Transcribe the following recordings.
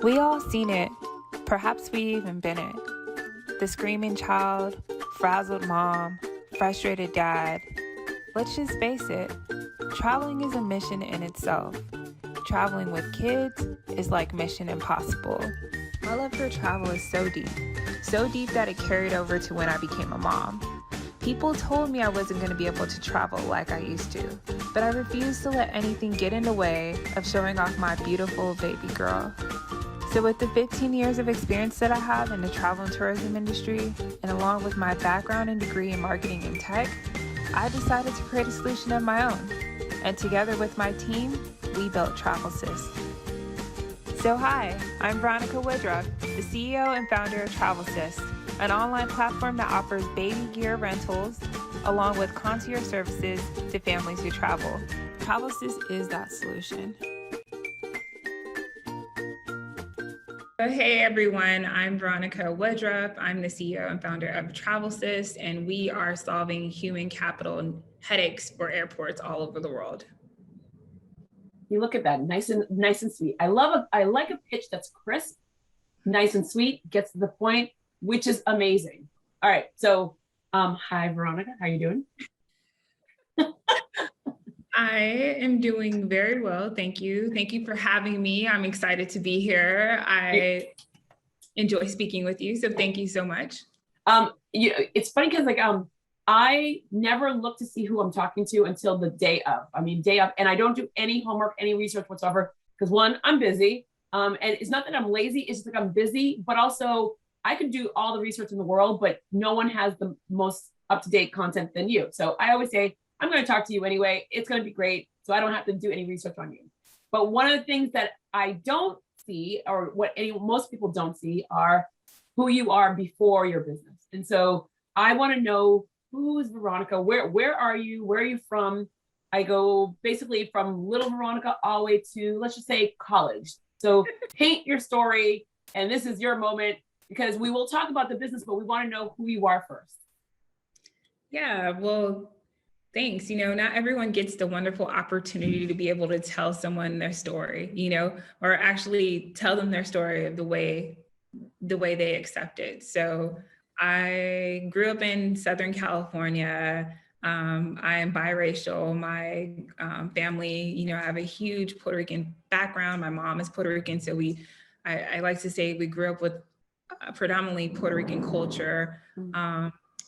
We all seen it. Perhaps we even been it. The screaming child, frazzled mom, frustrated dad. Let's just face it. Traveling is a mission in itself. Traveling with kids is like Mission Impossible. My love for travel is so deep that it carried over to when I became a mom. People told me I wasn't going to be able to travel like I used to, but I refused to let anything get in the way of showing off my beautiful baby girl. So with the 15 years of experience that I have in the travel and tourism industry, and along with my background and degree in marketing and tech, I decided to create a solution of my own. And together with my team, we built Travelsist. So hi, I'm Veronica Woodruff, the CEO and founder of Travelsist, an online platform that offers baby gear rentals along with concierge services to families who travel. Travelsist is that solution. Hey everyone, I'm Veronica Woodruff. I'm the CEO and founder of Travelsist, and we are solving human capital headaches for airports all over the world. You look at that, nice and sweet. I like a pitch that's crisp, nice and sweet, gets to the point, which is amazing. All right, so hi Veronica, how are you doing? I am doing very well, thank you. Thank you for having me. I'm excited to be here. I enjoy speaking with you, so thank you so much. It's funny because I never look to see who I'm talking to until the day of. And I don't do any homework, any research whatsoever, because one, I'm busy. And it's not that I'm lazy, it's just like I'm busy, but also I could do all the research in the world, but no one has the most up-to-date content than you. So I always say, I'm going to talk to you anyway. It's going to be great. So I don't have to do any research on you. But one of the things that I don't see, or what most people don't see, are who you are before your business. And so I want to know, who is Veronica? Where are you? Where are you from? I go basically from little Veronica all the way to, let's just say, college. So paint your story, and this is your moment, because we will talk about the business, but we want to know who you are first. Yeah, well, thanks. Not everyone gets the wonderful opportunity to be able to tell someone their story, or actually tell them their story of the way they accept it. So I grew up in Southern California. I am biracial. My family, I have a huge Puerto Rican background. My mom is Puerto Rican. So I like to say we grew up with predominantly Puerto Rican culture.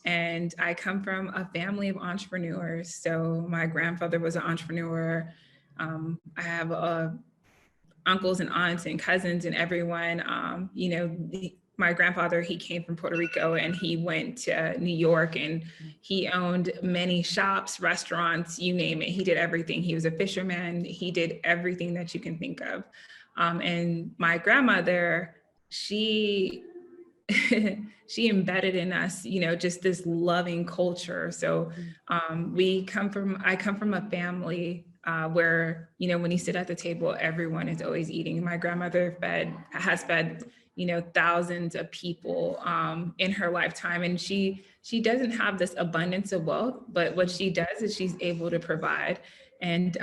And I come from a family of entrepreneurs. So my grandfather was an entrepreneur. I have uncles and aunts and cousins and everyone. My grandfather, he came from Puerto Rico and he went to New York and he owned many shops, restaurants, you name it. He did everything. He was a fisherman. He did everything that you can think of. And my grandmother, she she embedded in us, just this loving culture. So I come from a family where, when you sit at the table, everyone is always eating. My grandmother has fed, thousands of people in her lifetime. And she doesn't have this abundance of wealth, but what she does is she's able to provide. And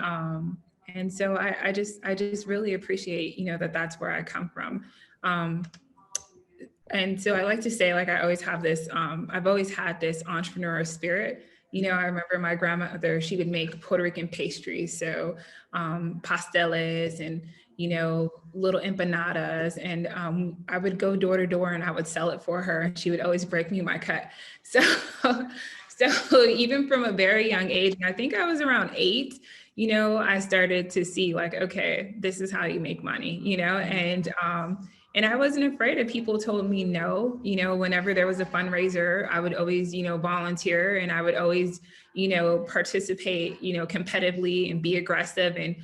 so I just really appreciate, that's where I come from. And so I like to say, I always have this, I've always had this entrepreneurial spirit. I remember my grandmother, she would make Puerto Rican pastries. So pasteles and, little empanadas. And I would go door to door and I would sell it for her. And she would always break me my cut. So even from a very young age, and I think I was around 8, I started to see okay, this is how you make money, and I wasn't afraid if people told me no. Whenever there was a fundraiser, I would always, volunteer, and I would always, participate, competitively and be aggressive and,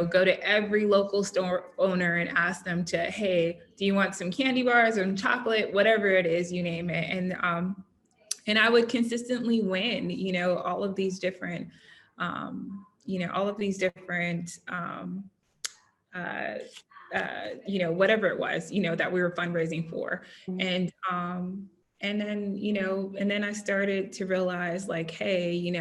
go to every local store owner and ask them to, hey, do you want some candy bars or chocolate, whatever it is, you name it. And I would consistently win, all of these different, whatever it was, that we were fundraising for. And then I started to realize hey,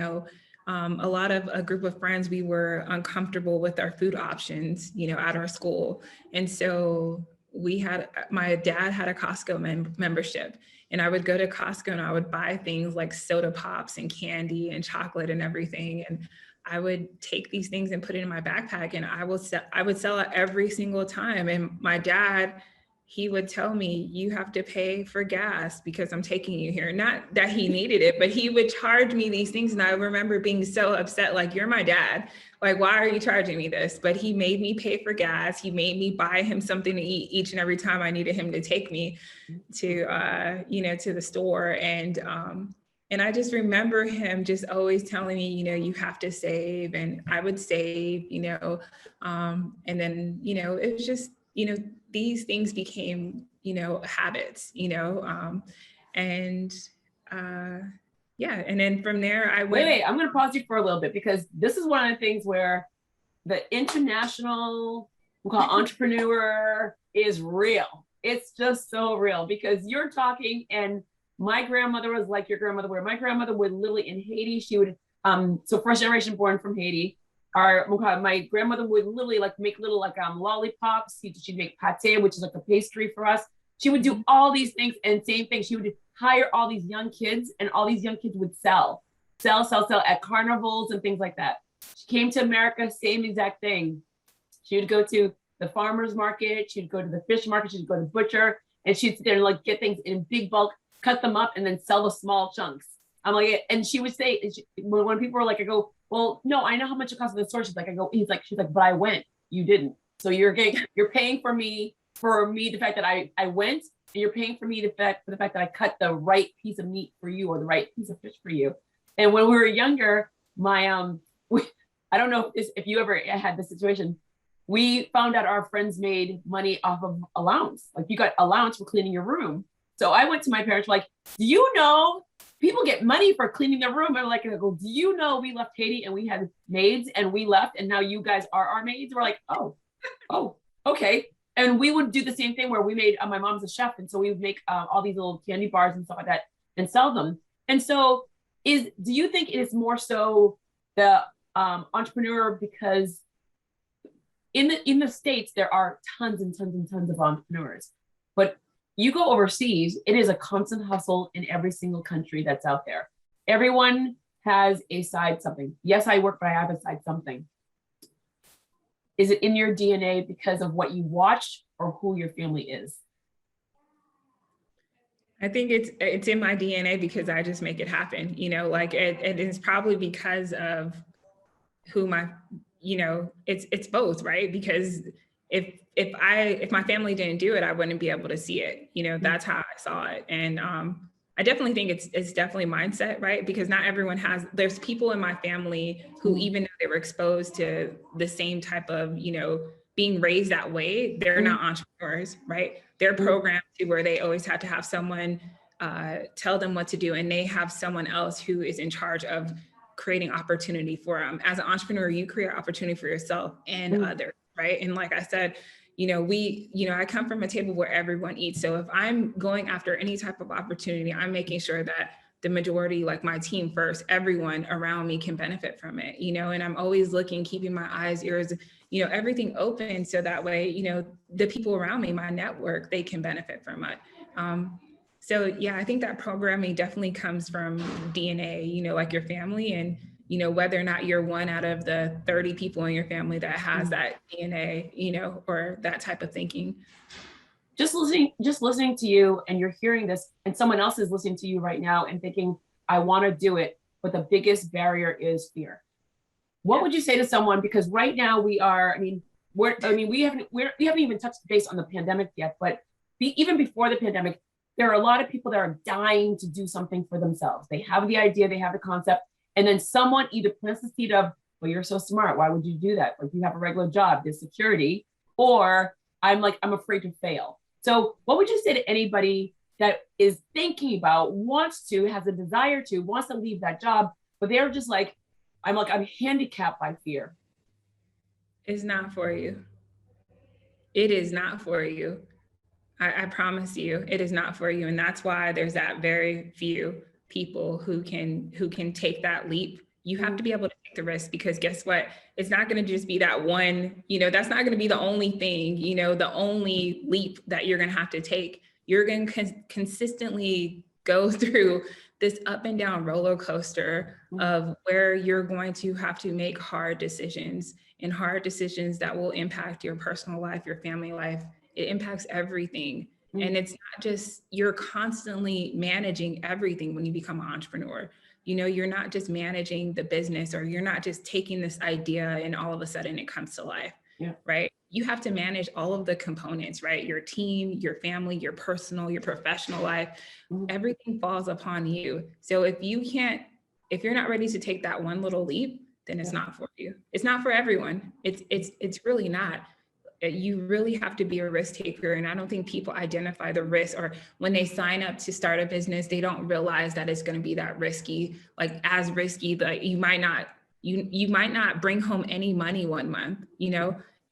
a group of friends, we were uncomfortable with our food options, at our school. And so my dad had a Costco membership, and I would go to Costco and I would buy things like soda pops and candy and chocolate and everything. And I would take these things and put it in my backpack, and I would sell it every single time. And my dad, he would tell me, you have to pay for gas because I'm taking you here. Not that he needed it, but he would charge me these things. And I remember being so upset, like, you're my dad. Like, why are you charging me this? But he made me pay for gas. He made me buy him something to eat each and every time I needed him to take me to, to the store. And I just remember him just always telling me, you have to save, and I would save, and then, it was just, these things became, habits, and yeah. And then from there, I went. Wait, I'm going to pause you for a little bit, because this is one of the things where the international, we'll call entrepreneur, is real. It's just so real, because you're talking, and my grandmother was like your grandmother, where my grandmother would literally, in Haiti, she would, so first generation born from Haiti, my grandmother would literally like make little like lollipops. She'd make pate, which is like a pastry for us. She would do all these things, and same thing. She would hire all these young kids, and all these young kids would sell at carnivals and things like that. She came to America, same exact thing. She would go to the farmer's market. She'd go to the fish market. She'd go to the butcher, and she'd sit there and like get things in big bulk, cut them up, and then sell the small chunks. I'm like, and she would say, when people were like, I go, well, no, I know how much it costs in the store. She's like, she's like, but I went, you didn't. So you're paying for me the fact that I went, and you're paying for me for the fact that I cut the right piece of meat for you, or the right piece of fish for you. And when we were younger, I don't know if you ever had this situation. We found out our friends made money off of allowance. Like, you got allowance for cleaning your room. So I went to my parents, like, do you know people get money for cleaning their room? And like, I go, do you know we left Haiti and we had maids and we left, and now you guys are our maids? We're like, oh, okay. And we would do the same thing where we made, my mom's a chef. And so we would make all these little candy bars and stuff like that and sell them. And so do you think it is more so the entrepreneur, because in the States, there are tons and tons and tons of entrepreneurs, but you go overseas, it is a constant hustle in every single country that's out there. Everyone has a side something. Yes, I work, but I have a side something. Is it in your DNA because of what you watched, or who your family is? I think it's in my DNA because I just make it happen. Like it is probably because of who it's both, right? Because if my family didn't do it, I wouldn't be able to see it. That's how I saw it. And I definitely think it's definitely mindset, right? Because not everyone there's people in my family who, even though they were exposed to the same type of, being raised that way, they're not entrepreneurs, right? They're programmed to where they always have to have someone tell them what to do, and they have someone else who is in charge of creating opportunity for them. As an entrepreneur, you create opportunity for yourself and others, right? And like I said, I come from a table where everyone eats. So if I'm going after any type of opportunity, I'm making sure that the majority, like my team first, everyone around me can benefit from it, and I'm always looking, keeping my eyes, ears, everything open. So that way, the people around me, my network, they can benefit from it. So yeah, I think that programming definitely comes from DNA, like your family, and whether or not you're one out of the 30 people in your family that has that DNA, or that type of thinking. Just listening to you, and you're hearing this, and someone else is listening to you right now and thinking, I want to do it, but the biggest barrier is fear. What would you say to someone? Because right now we haven't even touched base on the pandemic yet, but even before the pandemic, there are a lot of people that are dying to do something for themselves. They have the idea, they have the concept, and then someone either plants the seed of, well, you're so smart, why would you do that? Like, you have a regular job, there's security, or I'm afraid to fail. So what would you say to anybody that is thinking about, has a desire to, wants to leave that job, but they're just like, I'm handicapped by fear? It's not for you. It is not for you. I promise you, it is not for you. And that's why there's that very few people who can take that leap, You have to be able to take the risk, because guess what? It's not going to just be that one, that's not going to be the only thing, the only leap that you're going to have to take. You're going to consistently go through this up and down roller coaster of where you're going to have to make hard decisions, and hard decisions that will impact your personal life, your family life. It impacts everything. And it's not just, you're constantly managing everything when you become an entrepreneur. You're not just managing the business, or you're not just taking this idea and all of a sudden it comes to life, right? You have to manage all of the components, right? Your team, your family, your personal, your professional life, everything falls upon you. So if you're not ready to take that one little leap, then it's not for you. It's not for everyone. It's really not. You really have to be a risk taker. And I don't think people identify the risk, or when they sign up to start a business, they don't realize that it's going to be that risky, like as risky that you might not bring home any money one month,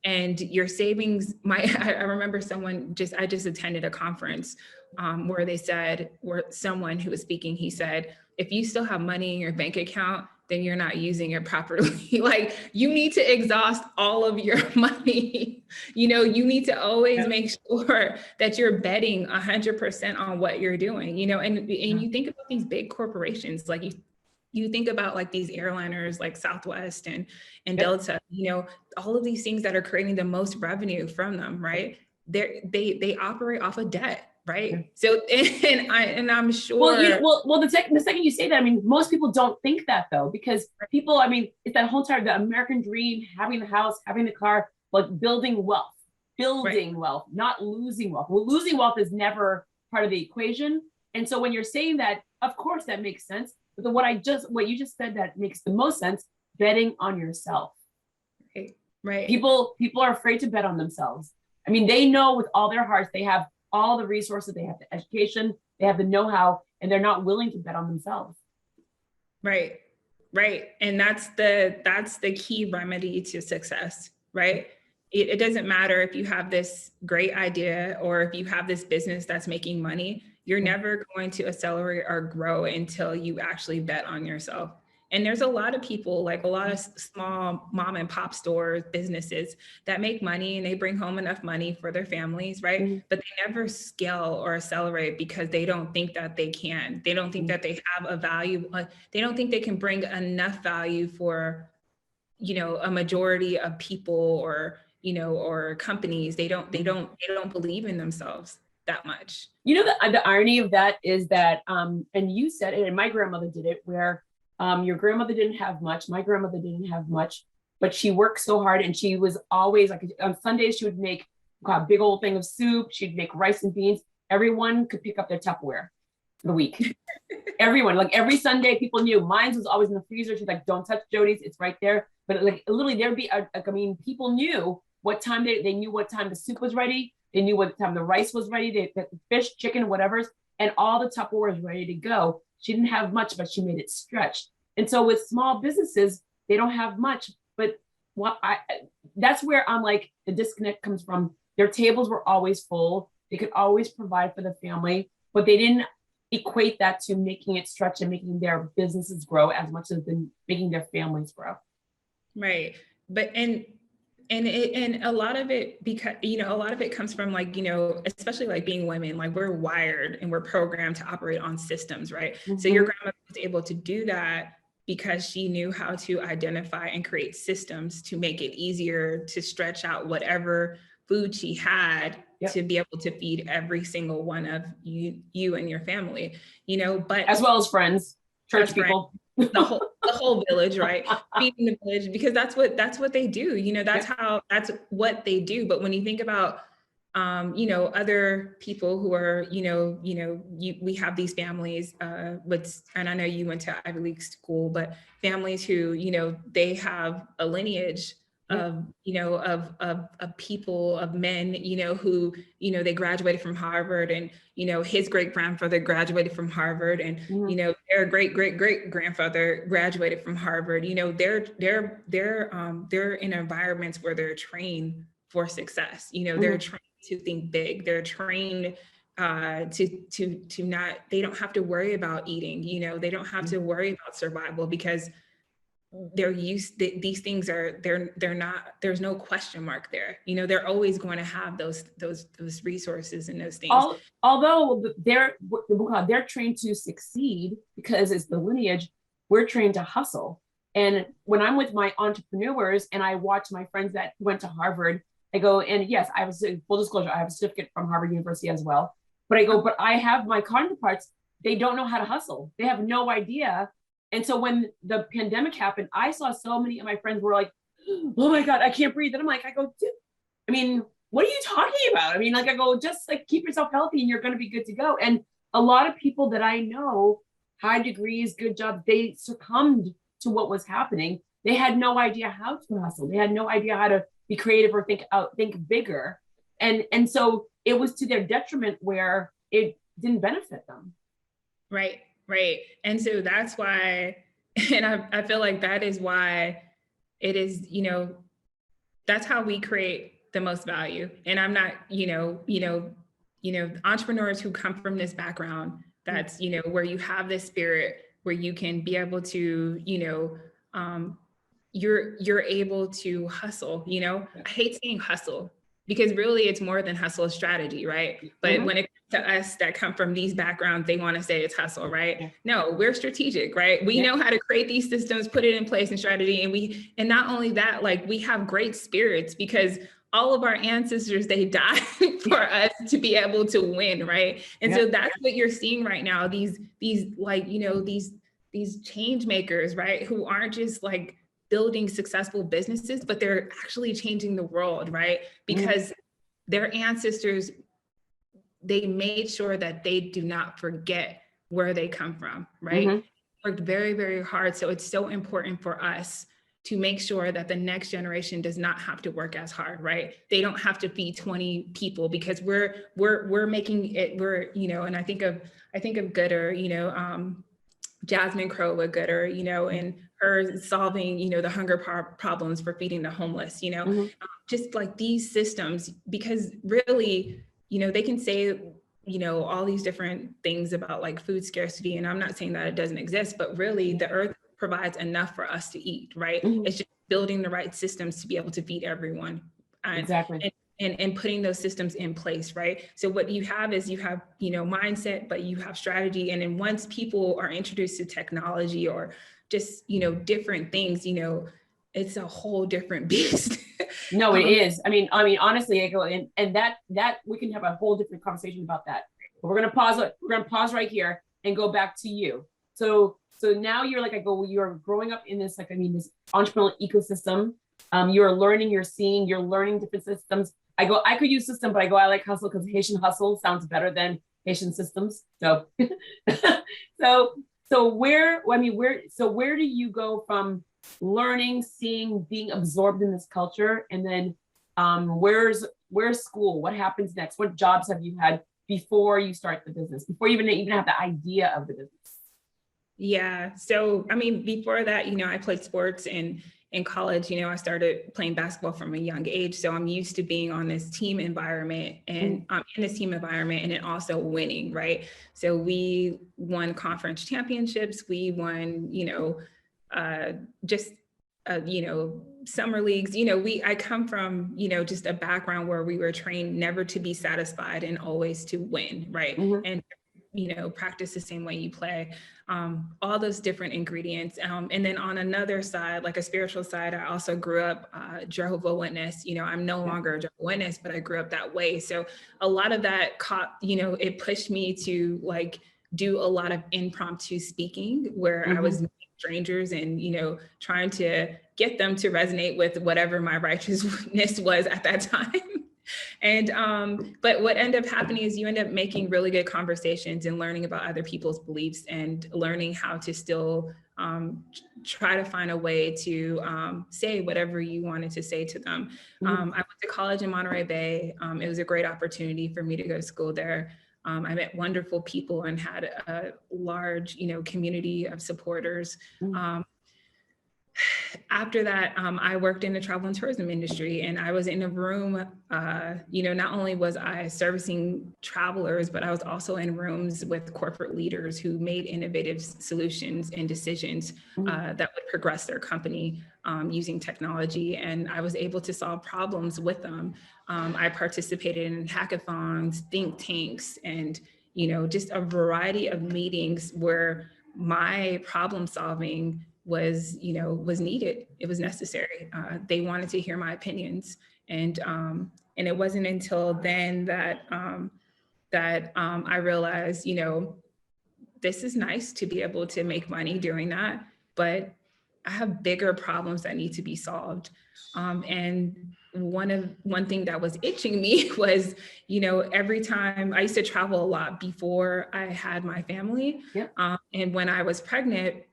and your savings might, I remember I just attended a conference where someone who was speaking, he said, if you still have money in your bank account, then you're not using it properly. Like, you need to exhaust all of your money. You need to always make sure that you're betting 100% on what you're doing, and you think about these big corporations, like you think about like these airliners like Southwest and Delta, all of these things that are creating the most revenue from them, right? They operate off of debt. Right. So, I'm sure. Well, the second you say that, I mean, most people don't think that though, because people, I mean, it's that whole time, the American dream, having the house, having the car, like building wealth, not losing wealth. Well, losing wealth is never part of the equation. And so when you're saying that, of course that makes sense. But what you just said, that makes the most sense, betting on yourself. Right. People are afraid to bet on themselves. I mean, they know with all their hearts, they have all the resources, they have the education, they have the know-how, and they're not willing to bet on themselves. Right. And that's the key remedy to success, right? It doesn't matter if you have this great idea or if you have this business that's making money, you're never going to accelerate or grow until you actually bet on yourself. And there's a lot of people, like a lot of small mom and pop stores, businesses that make money and they bring home enough money for their families, right? But they never scale or accelerate because they don't think that they can. They don't think that they have a value. They don't think they can bring enough value for, a majority of people or, or companies. They don't believe in themselves that much. The irony of that is that, and you said it, and my grandmother did it, where your grandmother didn't have much. My grandmother didn't have much, but she worked so hard, and she was always like, on Sundays, she would make a big old thing of soup. She'd make rice and beans. Everyone could pick up their Tupperware for the week. Everyone, like every Sunday, people knew. Mine was always in the freezer. She's like, don't touch Jodi's, it's right there. But like literally there'd be, people knew what time they knew what time the soup was ready. They knew what time the rice was ready. The fish, chicken, whatever's, and all the Tupperware was ready to go. She didn't have much, but she made it stretch. And so with small businesses, they don't have much, but that's where I'm like, the disconnect comes from. Their tables were always full. They could always provide for the family, but they didn't equate that to making it stretch and making their businesses grow as much as making their families grow. Right. But, and a lot of it, because, a lot of it comes from like, especially like being women, like we're wired and we're programmed to operate on systems, right? So your grandmother was able to do that because she knew how to identify and create systems to make it easier to stretch out whatever food she had to be able to feed every single one of you and your family, but as well as friends, church people, the whole village, right? Feeding the village, because that's what they do, that's what they do. But when you think about other people who are, we have these families and I know you went to Ivy League school, but families who, they have a lineage of people, of men, who, they graduated from Harvard, and, his great grandfather graduated from Harvard, and, their great grandfather graduated from Harvard. They're in environments where they're trained for success. They're trained to think big. They're trained to not, they don't have to worry about eating, they don't have to worry about survival, because they're used, these things are, they're not, there's no question mark there. You know, they're always going to have those resources and those things. Although they're trained to succeed because it's the lineage, we're trained to hustle. And when I'm with my entrepreneurs and I watch my friends that went to Harvard, I go, and yes, I have full disclosure, I have a certificate from Harvard University as well. But I go, but I have my counterparts, they don't know how to hustle. They have no idea. And so when the pandemic happened, I saw so many of my friends were like, oh my God, I can't breathe. And I'm like, I mean, what are you talking about? I mean, like, I go, just like keep yourself healthy and you're going to be good to go. And a lot of people that I know, high degrees, good jobs, they succumbed to what was happening. They had no idea how to hustle. They had no idea how to be creative or think bigger. And so it was to their detriment where it didn't benefit them. Right. Right. And so that's why, and I feel like that is why it is, you know, that's how we create the most value. And I'm not, entrepreneurs who come from this background, that's, you know, where you have this spirit, where you can be able to, you're able to hustle, you know, I hate saying hustle because really it's more than hustle, strategy, right? But when it comes to us that come from these backgrounds, they want to say it's hustle, right? No, we're strategic, right? We know how to create these systems, put it in place in strategy. And not only that, like we have great spirits because all of our ancestors, they died for us to be able to win, right? And so that's what you're seeing right now, these like, you know, these change makers, right? Who aren't just like building successful businesses, but they're actually changing the world, right? Because their ancestors, they made sure that they do not forget where they come from, right? Worked very, very hard. So it's so important for us to make sure that the next generation does not have to work as hard, right? They don't have to feed 20 people because we're making it, you know, and I think of Gooder, you know, Jasmine Crowe with Gooder, you know, and her solving, you know, the hunger problems for feeding the homeless, you know, just like these systems, because really, you know, they can say, you know, all these different things about like food scarcity. And I'm not saying that it doesn't exist, but really the earth provides enough for us to eat, right? It's just building the right systems to be able to feed everyone. Exactly. And putting those systems in place, right? So what you have is you have, you know, mindset, but you have strategy. And then once people are introduced to technology or just, you know, different things, you know, it's a whole different beast. No, it is. I mean, honestly, I go and that we can have a whole different conversation about that. But we're gonna pause right here and go back to you. So now you're like, you're growing up in this, like, I mean, this entrepreneurial ecosystem. You're learning, you're seeing, you're learning different systems. I could use system, but I like hustle because Haitian hustle sounds better than Haitian systems. So, so where do you go from learning, seeing, being absorbed in this culture, and then where's school? What happens next? What jobs have you had before you start the business? Before you even have the idea of the business? Yeah. So, I mean, before that, you know, I played sports in college. You know, I started playing basketball from a young age. So I'm used to being on this team environment and in this team environment and then also winning, right? So we won conference championships. We won, you know, you know, summer leagues. You know, I come from, you know, just a background where we were trained never to be satisfied and always to win, right? And you know, practice the same way you play, all those different ingredients. And then on another side, like a spiritual side, I also grew up Jehovah's Witness. You know, I'm no longer a Jehovah's Witness, but I grew up that way. So a lot of that you know, it pushed me to like do a lot of impromptu speaking where I was meeting strangers and, you know, trying to get them to resonate with whatever my righteousness was at that time. And, but what ended up happening is you end up making really good conversations and learning about other people's beliefs and learning how to still try to find a way to say whatever you wanted to say to them. I went to college in Monterey Bay. It was a great opportunity for me to go to school there. I met wonderful people and had a large, you know, community of supporters. After that, I worked in the travel and tourism industry, and I was in a room, not only was I servicing travelers, but I was also in rooms with corporate leaders who made innovative solutions and decisions that would progress their company using technology. And I was able to solve problems with them. I participated in hackathons, think tanks, and, just a variety of meetings where my problem solving was needed. It was necessary. They wanted to hear my opinions, and it wasn't until then that I realized, this is nice to be able to make money doing that, but I have bigger problems that need to be solved. And one thing that was itching me was, every time I used to travel a lot before I had my family. Yep. And when I was pregnant,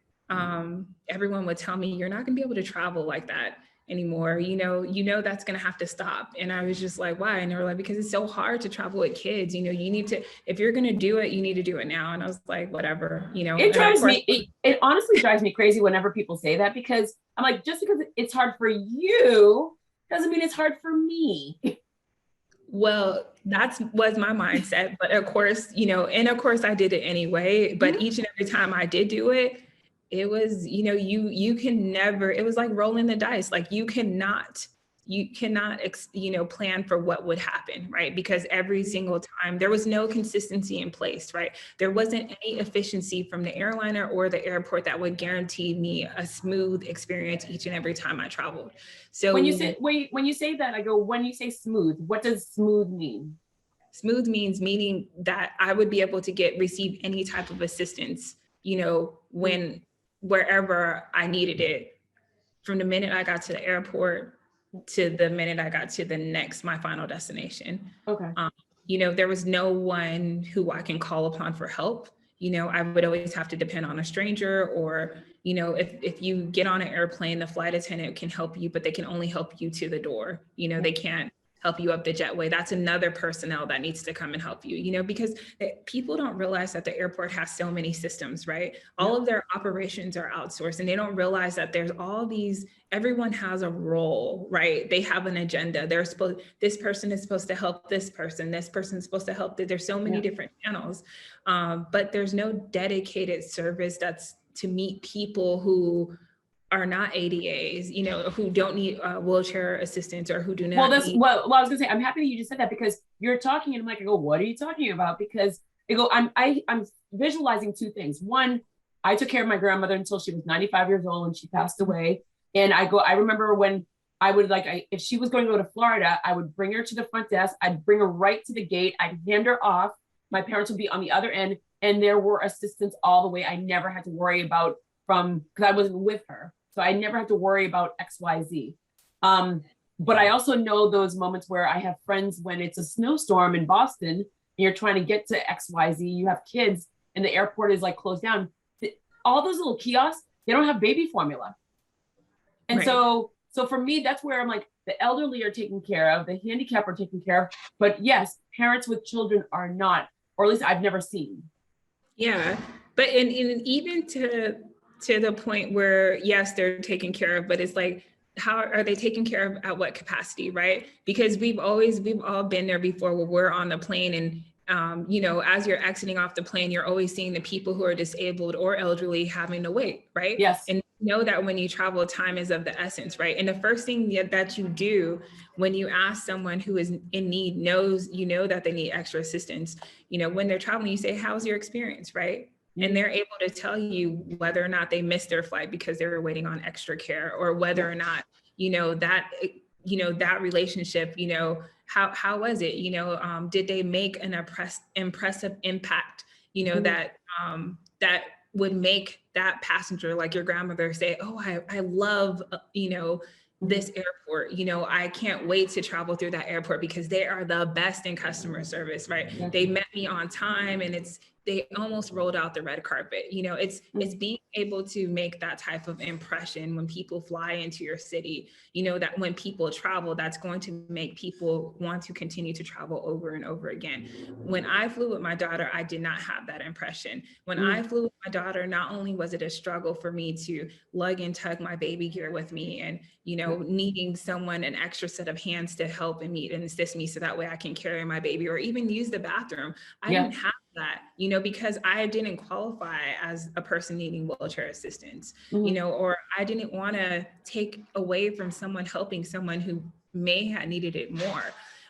everyone would tell me, you're not gonna be able to travel like that anymore. That's gonna have to stop. And I was just like, why? And they were like, because it's so hard to travel with kids. You need to, if you're gonna do it, you need to do it now. And I was like, whatever, It drives me, it honestly drives me crazy whenever people say that, because I'm like, just because it's hard for you doesn't mean it's hard for me. Well, that was my mindset. But of course, I did it anyway. But each and every time I did do it, it was, you can never, it was like rolling the dice. Like you cannot, plan for what would happen, right? Because every single time there was no consistency in place, right? There wasn't any efficiency from the airliner or the airport that would guarantee me a smooth experience each and every time I traveled. So when you say that, I go, when you say smooth, what does smooth mean? Smooth meaning that I would be able to receive any type of assistance, wherever I needed it, from the minute I got to the airport to the minute I got to my final destination. Okay. There was no one who I can call upon for help. I would always have to depend on a stranger, or, if you get on an airplane, the flight attendant can help you, but they can only help you to the door. They can't help you up the jetway. That's another personnel that needs to come and help you, because people don't realize that the airport has so many systems, right? All of their operations are outsourced, and they don't realize that there's everyone has a role, right? They have an agenda. This person is supposed to help this person is supposed to help. There's so many different channels, but there's no dedicated service that's to meet people who are not ADAs, who don't need wheelchair assistance, or who do not. Well, I was gonna say, I'm happy that you just said that, because you're talking and I'm like, I go, what are you talking about? Because I'm visualizing two things. One, I took care of my grandmother until she was 95 years old and she passed away. And I remember when I would if she was going to go to Florida, I would bring her to the front desk. I'd bring her right to the gate. I'd hand her off. My parents would be on the other end, and there were assistants all the way. I never had to worry about because I wasn't with her. So I never have to worry about XYZ. But I also know those moments where I have friends when it's a snowstorm in Boston and you're trying to get to XYZ, you have kids and the airport is closed down. All those little kiosks, they don't have baby formula. And right. So for me, that's where I'm like, the elderly are taken care of, the handicapped are taken care of, but yes, parents with children are not, or at least I've never seen. Yeah, but and even to the point where, yes, they're taken care of, but it's like, how are they taken care of at what capacity, right? Because we've all been there before, where we're on the plane and, as you're exiting off the plane, you're always seeing the people who are disabled or elderly having to wait, right? Yes. And know that when you travel, time is of the essence, right? And the first thing that you do when you ask someone who is in need, that they need extra assistance, when they're traveling, you say, how's your experience, right? And they're able to tell you whether or not they missed their flight because they were waiting on extra care, or whether or not, that relationship, how was it? Did they make an impressive impact, that would make that passenger, like your grandmother, say, oh, I love, this airport, I can't wait to travel through that airport because they are the best in customer service, right? Yeah. They met me on time, and it's, they almost rolled out the red carpet. You know, it's being able to make that type of impression when people fly into your city, you know, that when people travel, that's going to make people want to continue to travel over and over again. When I flew with my daughter, I did not have that impression. When I flew with my daughter, not only was it a struggle for me to lug and tug my baby gear with me and, you know, needing someone, an extra set of hands to help and meet and assist me so that way I can carry my baby or even use the bathroom. I didn't have that, you know, because I didn't qualify as a person needing wheelchair assistance, you know, or I didn't want to take away from someone helping someone who may have needed it more.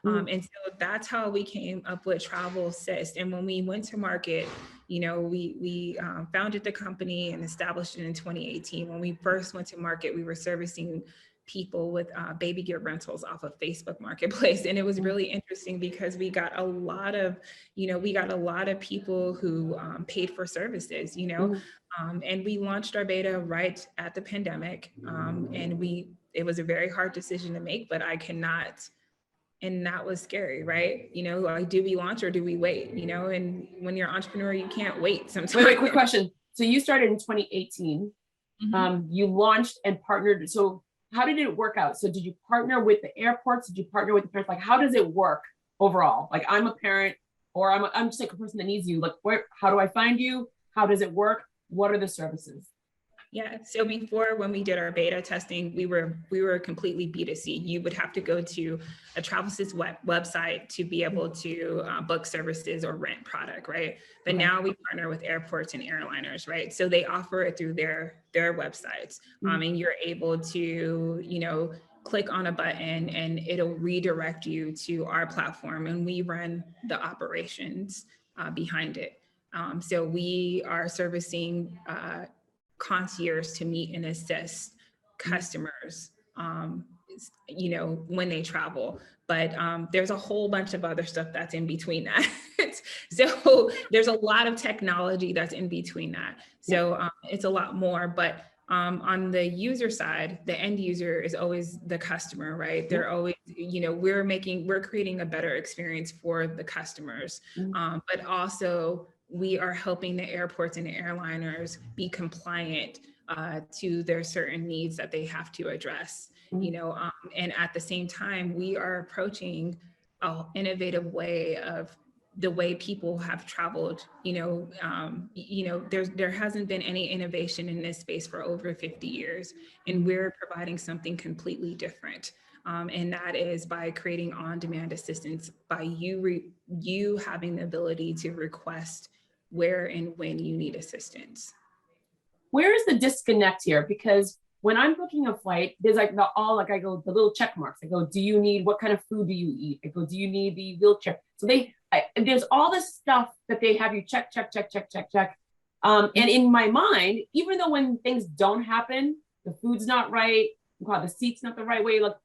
And so that's how we came up with Travelsist. And when we went to market, you know, we founded the company and established it in 2018. When we first went to market, we were servicing people with baby gear rentals off of Facebook Marketplace. And it was really interesting because we got a lot of, you know, people who paid for services, you know, and we launched our beta right at the pandemic. And it was a very hard decision to make, but I cannot, and that was scary, right? You know, like, do we launch or do we wait? You know, and when you're an entrepreneur, you can't wait sometimes. Wait, quick question. So you started in 2018. You launched and partnered. So how did it work out? So did you partner with the airports? Did you partner with the parents? Like, how does it work overall? Like, I'm a parent, or I'm just like a person that needs you. Like, how do I find you? How does it work? What are the services? Yeah. So before, when we did our beta testing, we were completely B2C. You would have to go to a Travelsist website to be able to book services or rent product, right? But now we partner with airports and airliners, right? So they offer it through their websites, and you're able to, you know, click on a button and it'll redirect you to our platform, and we run the operations behind it. So we are servicing concierge to meet and assist customers, you know, when they travel. But there's a whole bunch of other stuff that's in between that. So there's a lot of technology that's in between that. So it's a lot more, but on the user side, the end user is always the customer, right? They're always, you know, we're creating a better experience for the customers, but also we are helping the airports and the airliners be compliant to their certain needs that they have to address, you know, and at the same time, we are approaching an innovative way of the way people have traveled. You know, there hasn't been any innovation in this space for over 50 years, and we're providing something completely different. And that is by creating on-demand assistance, by you having the ability to request where and when you need assistance. Where is the disconnect here? Because when I'm booking a flight, there's like I go, the little check marks. I go, do you need, what kind of food do you eat? I go, do you need the wheelchair? So there's all this stuff that they have you check. And in my mind, even though when things don't happen, the food's not right, the seat's not the right way. Look,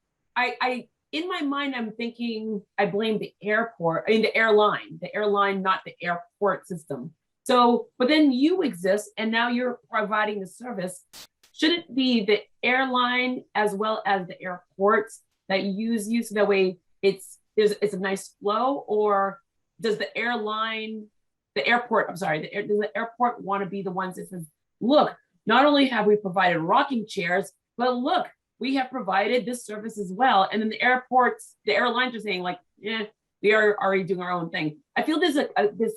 in my mind, I'm thinking I blame the airline, not the airport system. So, but then you exist and now you're providing the service. Should it be the airline as well as the airports that use you so that way it's a nice flow? Or does the airport want to be the ones that says, look, not only have we provided rocking chairs, but look, we have provided this service as well. And then the airlines are saying like, yeah, we are already doing our own thing. I feel there's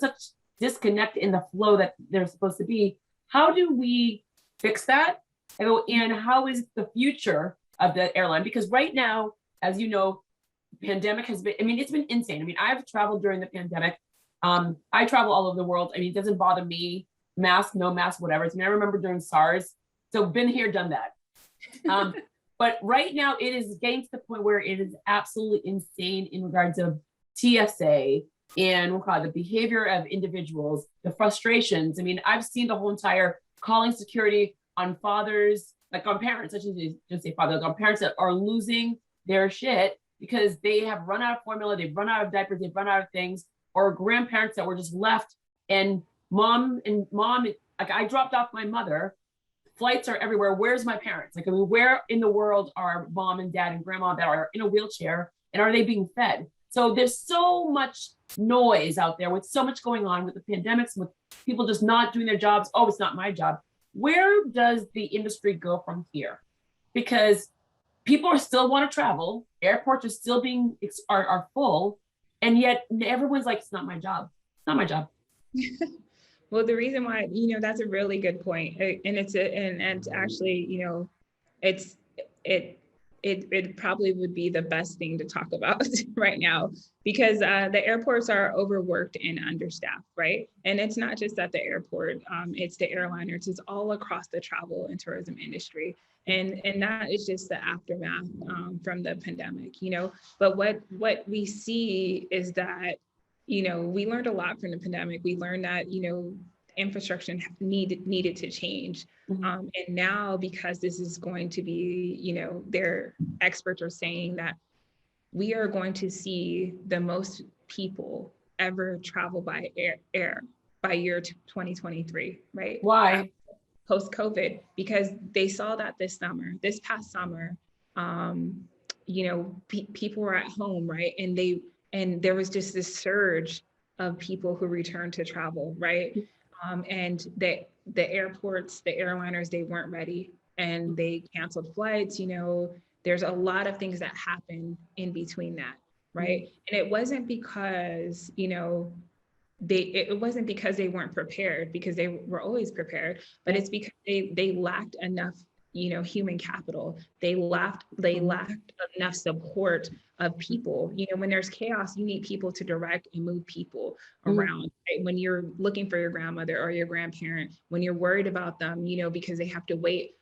such disconnect in the flow that they're supposed to be. How do we fix that? And how is the future of the airline? Because right now, as you know, pandemic has been, it's been insane. I've traveled during the pandemic. I travel all over the world. It doesn't bother me, mask, no mask, whatever. I remember during SARS. So been here, done that. But right now it is getting to the point where it is absolutely insane in regards of TSA and we'll call it the behavior of individuals, the frustrations. I've seen the whole entire calling security on fathers, like on parents, I shouldn't just say fathers, on parents that are losing their shit because they have run out of formula, they've run out of diapers, they've run out of things, or grandparents that were just left and mom, like I dropped off my mother, flights are everywhere. Where's my parents? Where in the world are mom and dad and grandma that are in a wheelchair and are they being fed? So there's so much noise out there with so much going on with the pandemics, with people just not doing their jobs. Oh, it's not my job. Where does the industry go from here? Because people are still want to travel. Airports are still are full. And yet everyone's like, it's not my job. It's not my job. Well, the reason why, that's a really good point. And and actually, it's, it probably would be the best thing to talk about right now, because the airports are overworked and understaffed, right? And it's not just at the airport, it's the airliners, it's all across the travel and tourism industry. And that is just the aftermath from the pandemic, but what we see is that, we learned a lot from the pandemic. We learned that, infrastructure needed to change. And now, because this is going to be, their experts are saying that we are going to see the most people ever travel by air by year 2023, right? Why? Post-COVID, because they saw that this past summer, people were at home, right? And there was just this surge of people who returned to travel, right? And the airports, the airliners, they weren't ready, and they canceled flights. There's a lot of things that happened in between that, right? And it wasn't because, it wasn't because they weren't prepared, because they were always prepared, but it's because they lacked enough, human capital. They lacked enough support of people. When there's chaos, you need people to direct and move people around. Right? When you're looking for your grandmother or your grandparent, when you're worried about them, because they have to wait,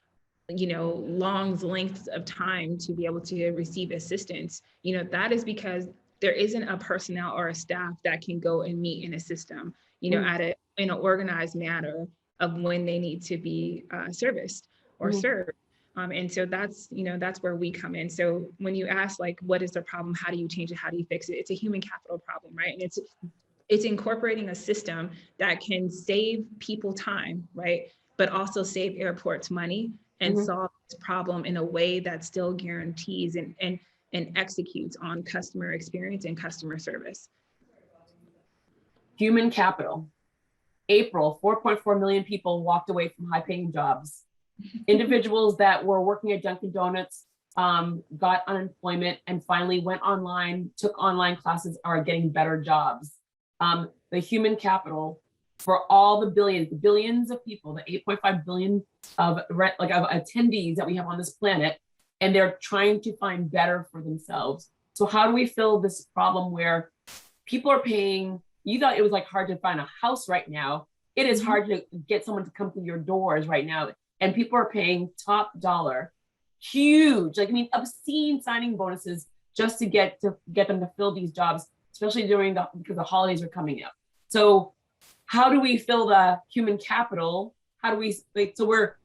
long lengths of time to be able to receive assistance, that is because there isn't a personnel or a staff that can go and meet in a system, in an organized manner of when they need to be serviced or served. And so that's where we come in. So when you ask, like, what is the problem? How do you change it? How do you fix it? It's a human capital problem, right? And it's incorporating a system that can save people time, right? But also save airports money and solve this problem in a way that still guarantees and executes on customer experience and customer service. Human capital. April, 4.4 million people walked away from high-paying jobs. Individuals that were working at Dunkin' Donuts got unemployment and finally went online, took online classes, are getting better jobs. The human capital for all the billions of people, the 8.5 billion of attendees that we have on this planet, and they're trying to find better for themselves. So how do we fill this problem where people are paying? You thought it was like hard to find a house right now. It is hard to get someone to come through your doors right now. And people are paying top dollar, huge, obscene signing bonuses just to get them to fill these jobs, especially because the holidays are coming up. So how do we fill the human capital? How do we,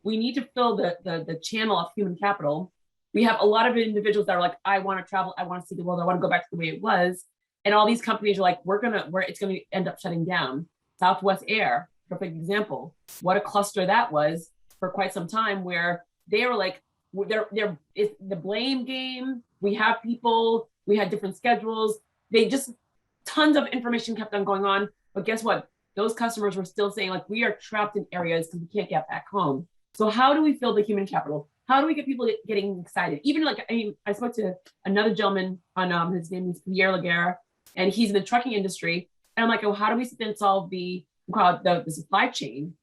we need to fill the channel of human capital. We have a lot of individuals that are like, I want to travel, I want to see the world, I want to go back to the way it was. And all these companies are like, it's going to end up shutting down. Southwest Air, perfect example. What a cluster that was for quite some time, where they were like, it's the blame game. We have people, we had different schedules. Tons of information kept on going on. But guess what? Those customers were still saying, like, we are trapped in areas because we can't get back home. So how do we fill the human capital? How do we get people getting excited? Even I spoke to another gentleman on his name is Pierre Laguerre, and he's in the trucking industry. And I'm like, oh, how do we sit there and solve the supply chain?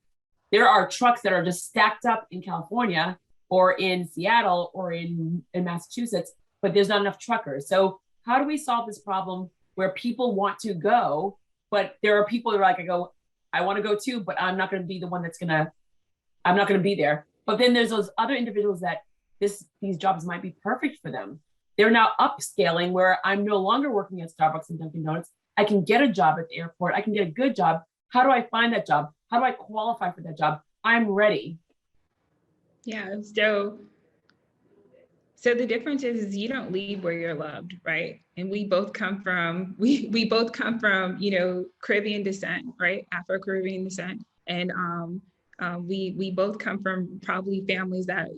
There are trucks that are just stacked up in California or in Seattle or in Massachusetts, but there's not enough truckers. So how do we solve this problem where people want to go, but there are people that are like, I want to go too, but I'm not going to be the one I'm not going to be there. But then there's those other individuals that these jobs might be perfect for them. They're now upscaling where I'm no longer working at Starbucks and Dunkin' Donuts. I can get a job at the airport. I can get a good job. How do I find that job? How do I qualify for that job? I'm ready. Yeah. So the difference is you don't leave where you're loved, right? And we both come from Caribbean descent, right? Afro-Caribbean descent. And we both come from probably families that,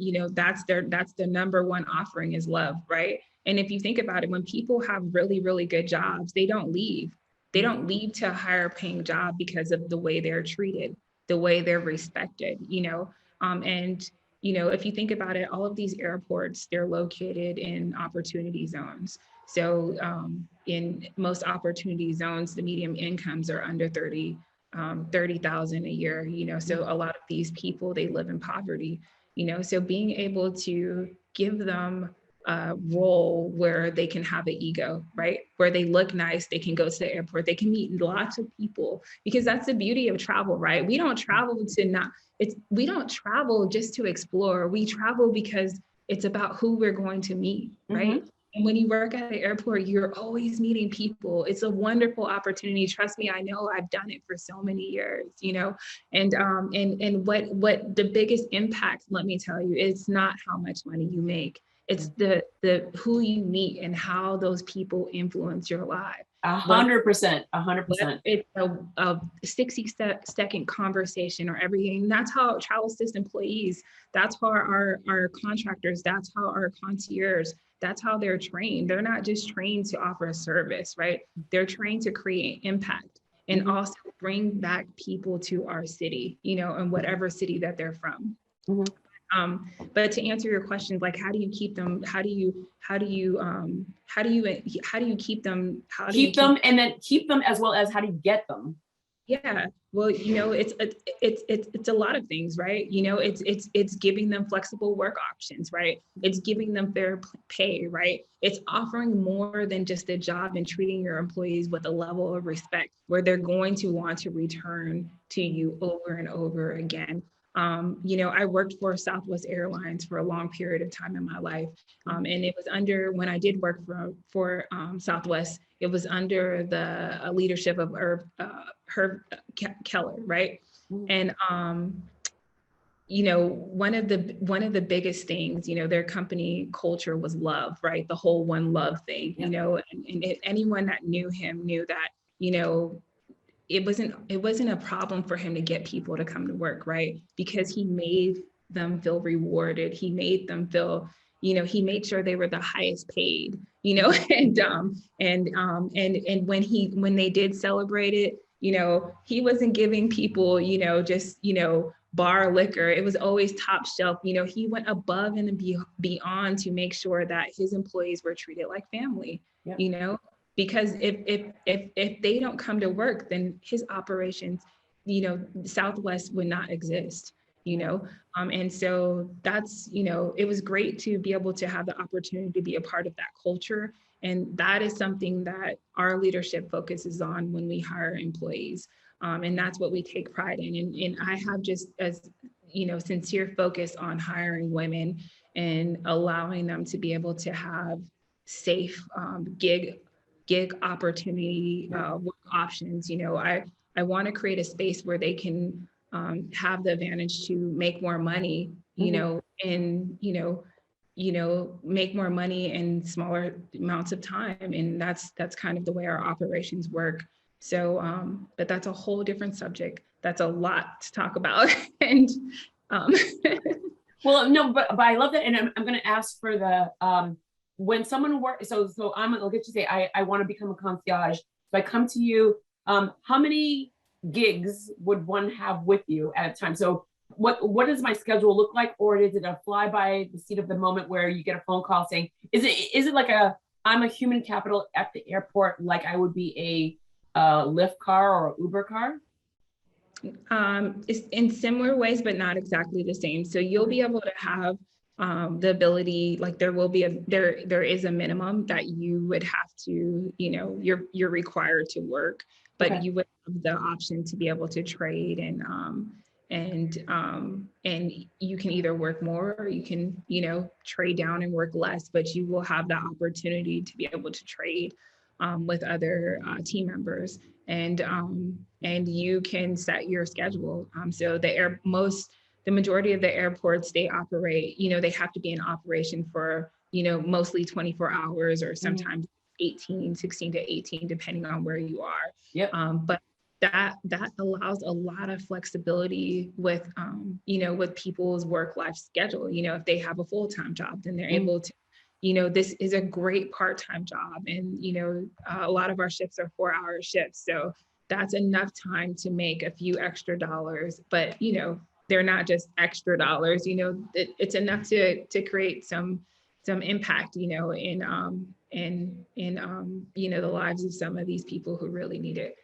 that's the number one offering is love, right? And if you think about it, when people have really, really good jobs, they don't leave. They don't leave to a higher paying job because of the way they're treated, the way they're respected, and if you think about it, all of these airports, they're located in opportunity zones. So in most opportunity zones, the median incomes are under 30,000 a year, so a lot of these people, they live in poverty, so being able to give them a role where they can have an ego, right? Where they look nice, they can go to the airport, they can meet lots of people, because that's the beauty of travel, right? We don't travel we don't travel just to explore. We travel because it's about who we're going to meet, right? Mm-hmm. And when you work at the airport, you're always meeting people. It's a wonderful opportunity. Trust me, I know I've done it for so many years, and what the biggest impact, let me tell you, is not how much money you make. It's the who you meet and how those people influence your life. 100%, 100%. It's a 60-second conversation or everything. That's how Travelsist employees, that's how our contractors, that's how our concierge, that's how they're trained. They're not just trained to offer a service, right? They're trained to create impact and also bring back people to our city, and whatever city that they're from. Mm-hmm. But to answer your questions, like, how do you keep them? How do you keep them? Keep them, and then keep them, as well as how do you get them? Yeah, well, it's a lot of things, right? It's giving them flexible work options, right? It's giving them fair pay, right? It's offering more than just a job and treating your employees with a level of respect where they're going to want to return to you over and over again. I worked for Southwest Airlines for a long period of time in my life. And it was when I did work for Southwest, it was under the leadership of Herb Keller, right? And one of the biggest things, their company culture was love, right? The whole one love thing, and anyone that knew him knew that, it wasn't a problem for him to get people to come to work, right? Because he made them feel rewarded. He made them feel, he made sure they were the highest paid, and when they did celebrate it, he wasn't giving people, just, bar liquor. It was always top shelf. He went above and beyond to make sure that his employees were treated like family, because if they don't come to work, then his operations, Southwest would not exist, and so that's, it was great to be able to have the opportunity to be a part of that culture. And that is something that our leadership focuses on when we hire employees. And that's what we take pride in. And I have just as, sincere focus on hiring women and allowing them to be able to have safe gig opportunity work options. I want to create a space where they can have the advantage to make more money, and make more money in smaller amounts of time. And that's kind of the way our operations work. So, but that's a whole different subject. That's a lot to talk about. And well, no, but I love that. And I'm going to ask for the when someone works, so I'll get you say, I want to become a concierge. So I come to you, how many gigs would one have with you at a time? So what does my schedule look like? Or is it a fly by the seat of the moment where you get a phone call saying, is it like I'm a human capital at the airport, like I would be a Lyft car or Uber car? It's in similar ways, but not exactly the same. So you'll be able to have the ability, like there is a minimum that you would have to, you're required to work, but okay. You would have the option to be able to trade and you can either work more or you can, trade down and work less, but you will have the opportunity to be able to trade with other team members, and you can set your schedule. So the majority of the airports, they operate, they have to be in operation for, mostly 24 hours or sometimes 16 to 18, depending on where you are. Yep. But that allows a lot of flexibility with, with people's work-life schedule. If they have a full-time job, then they're able to, this is a great part-time job. And, a lot of our shifts are 4-hour shifts. So that's enough time to make a few extra dollars, but, they're not just extra dollars, it's enough to create some impact, in the lives of some of these people who really need it.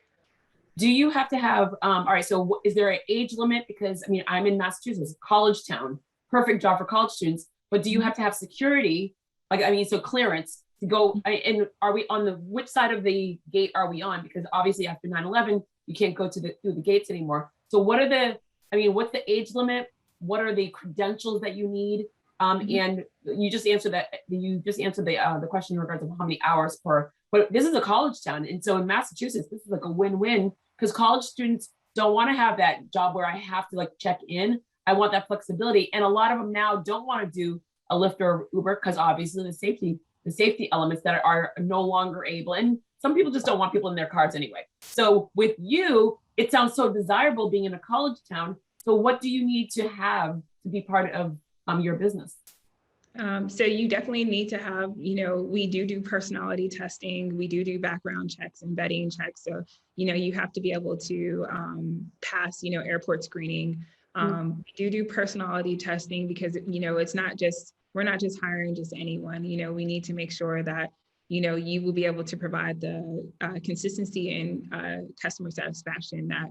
Do you have to have, all right, so is there an age limit? Because I mean, I'm in Massachusetts, college town, perfect job for college students, but do you have to have security? Like, I mean, so clearance to go, and are we on which side of the gate are we on? Because obviously after 9/11, you can't go through the gates anymore. So what's the age limit? What are the credentials that you need? And you just answered the question in regards to how many hours per, but this is a college town. And so in Massachusetts, this is like a win-win, because college students don't want to have that job where I have to like check in. I want that flexibility. And a lot of them now don't want to do a Lyft or Uber because obviously the safety elements that are no longer able. And some people just don't want people in their cars anyway. So with you, it sounds so desirable being in a college town. So what do you need to have to be part of your business? So you definitely need to have, we do personality testing. We do background checks and vetting checks. So, you have to be able to pass, airport screening. We do personality testing because, we're not just hiring just anyone. We need to make sure that, you will be able to provide the consistency and customer satisfaction that,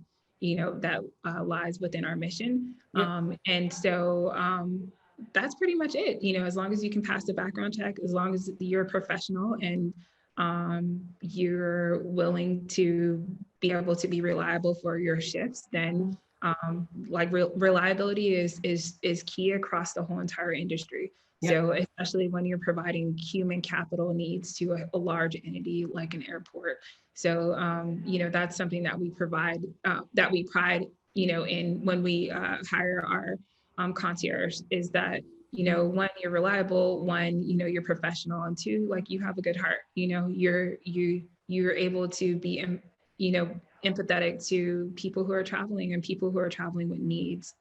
lies within our mission. And so, that's pretty much it. As long as you can pass the background check, as long as you're a professional and you're willing to be able to be reliable for your shifts, then reliability is key across the whole entire industry. Yep. So especially when you're providing human capital needs to a large entity like an airport. So that's something that we provide, that we pride, in when we hire our concierge, is that, one, you're reliable, one, you're professional, and two, like, you have a good heart, you're able to be, empathetic to people who are traveling and people who are traveling with needs.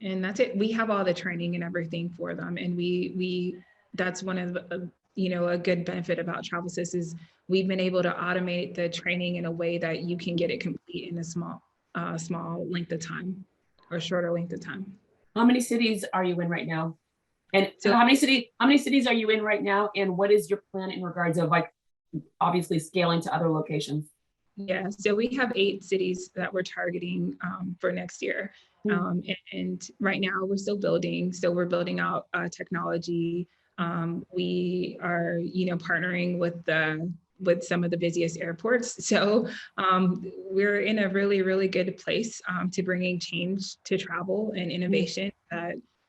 And that's it. We have all the training and everything for them. And we that's one of the, a good benefit about Travelsist is we've been able to automate the training in a way that you can get it complete in a small length of time, or shorter length of time. How many cities are you in right now? And so how many cities are you in right now? And what is your plan in regards of, like, obviously scaling to other locations? Yeah, so we have 8 cities that we're targeting for next year. And right now we're still building. So we're building out technology. We are, partnering with some of the busiest airports. So we're in a really, really good place to bringing change to travel and innovation,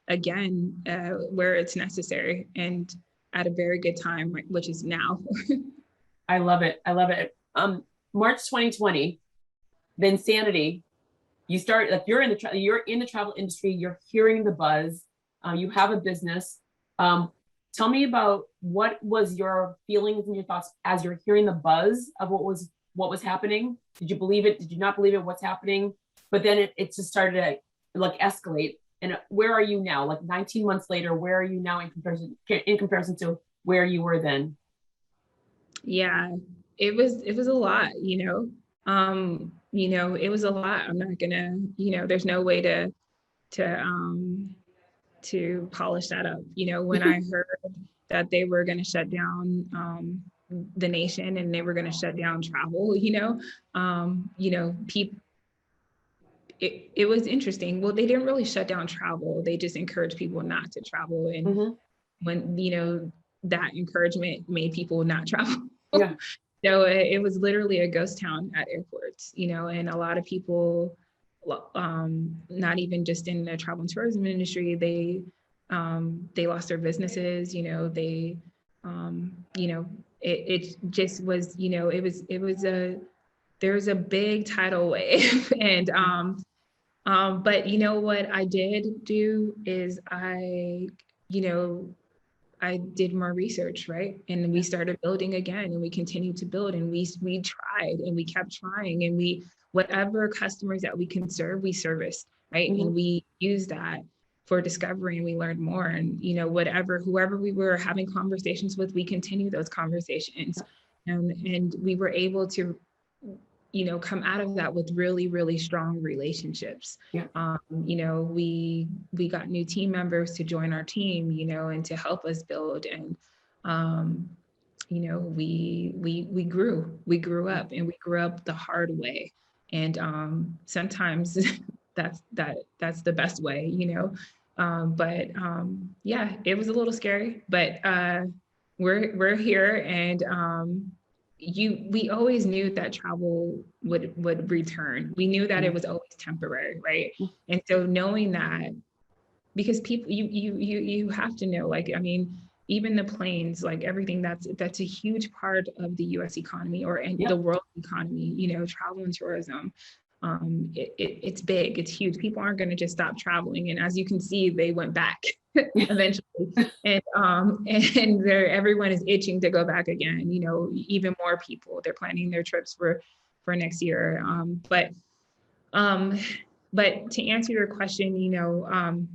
again, where it's necessary and at a very good time, which is now. I love it. I love it. March 2020, the insanity. You start, like, you're in the travel industry. You're hearing the buzz. You have a business. Tell me about what was your feelings and your thoughts as you're hearing the buzz of what was happening. Did you believe it? Did you not believe it? What's happening? But then it just started to, like, escalate. And where are you now? Like 19 months later, where are you now in comparison to where you were then? Yeah, it was a lot, it was a lot. I'm not gonna, there's no way to polish that up. When I heard that they were going to shut down the nation and they were going to shut down travel, it was interesting. Well, they didn't really shut down travel. They just encouraged people not to travel. And when, that encouragement made people not travel. Yeah. So it was literally a ghost town at airports, and a lot of people, not even just in the travel and tourism industry, they lost their businesses, it just was, there was a big tidal wave. And but what I did do is I did more research, right? And we started building again, and we continued to build, and we tried, and we kept trying, and whatever customers that we can serve, we serviced, right? And we use that for discovery, and we learned more. And, you know, whoever we were having conversations with, we continued those conversations. And we were able to, you know, come out of that with really, really strong relationships. Yeah. You know, we got new team members to join our team, you know, and to help us build. And, you know, we grew up, and we grew up the hard way. And sometimes that's the best way, you know. But yeah, it was a little scary, but we're here. And we always knew that travel would return. We knew that it was always temporary, right? And so knowing that, because people, you have to know, like, I mean, even the planes, like everything, that's a huge part of the US economy, or the world economy, you know, travel and tourism. It's big, it's huge. People aren't going to just stop traveling. And as you can see, they went back eventually. And everyone is itching to go back again, you know, even more people, they're planning their trips for next year. But to answer your question, you know,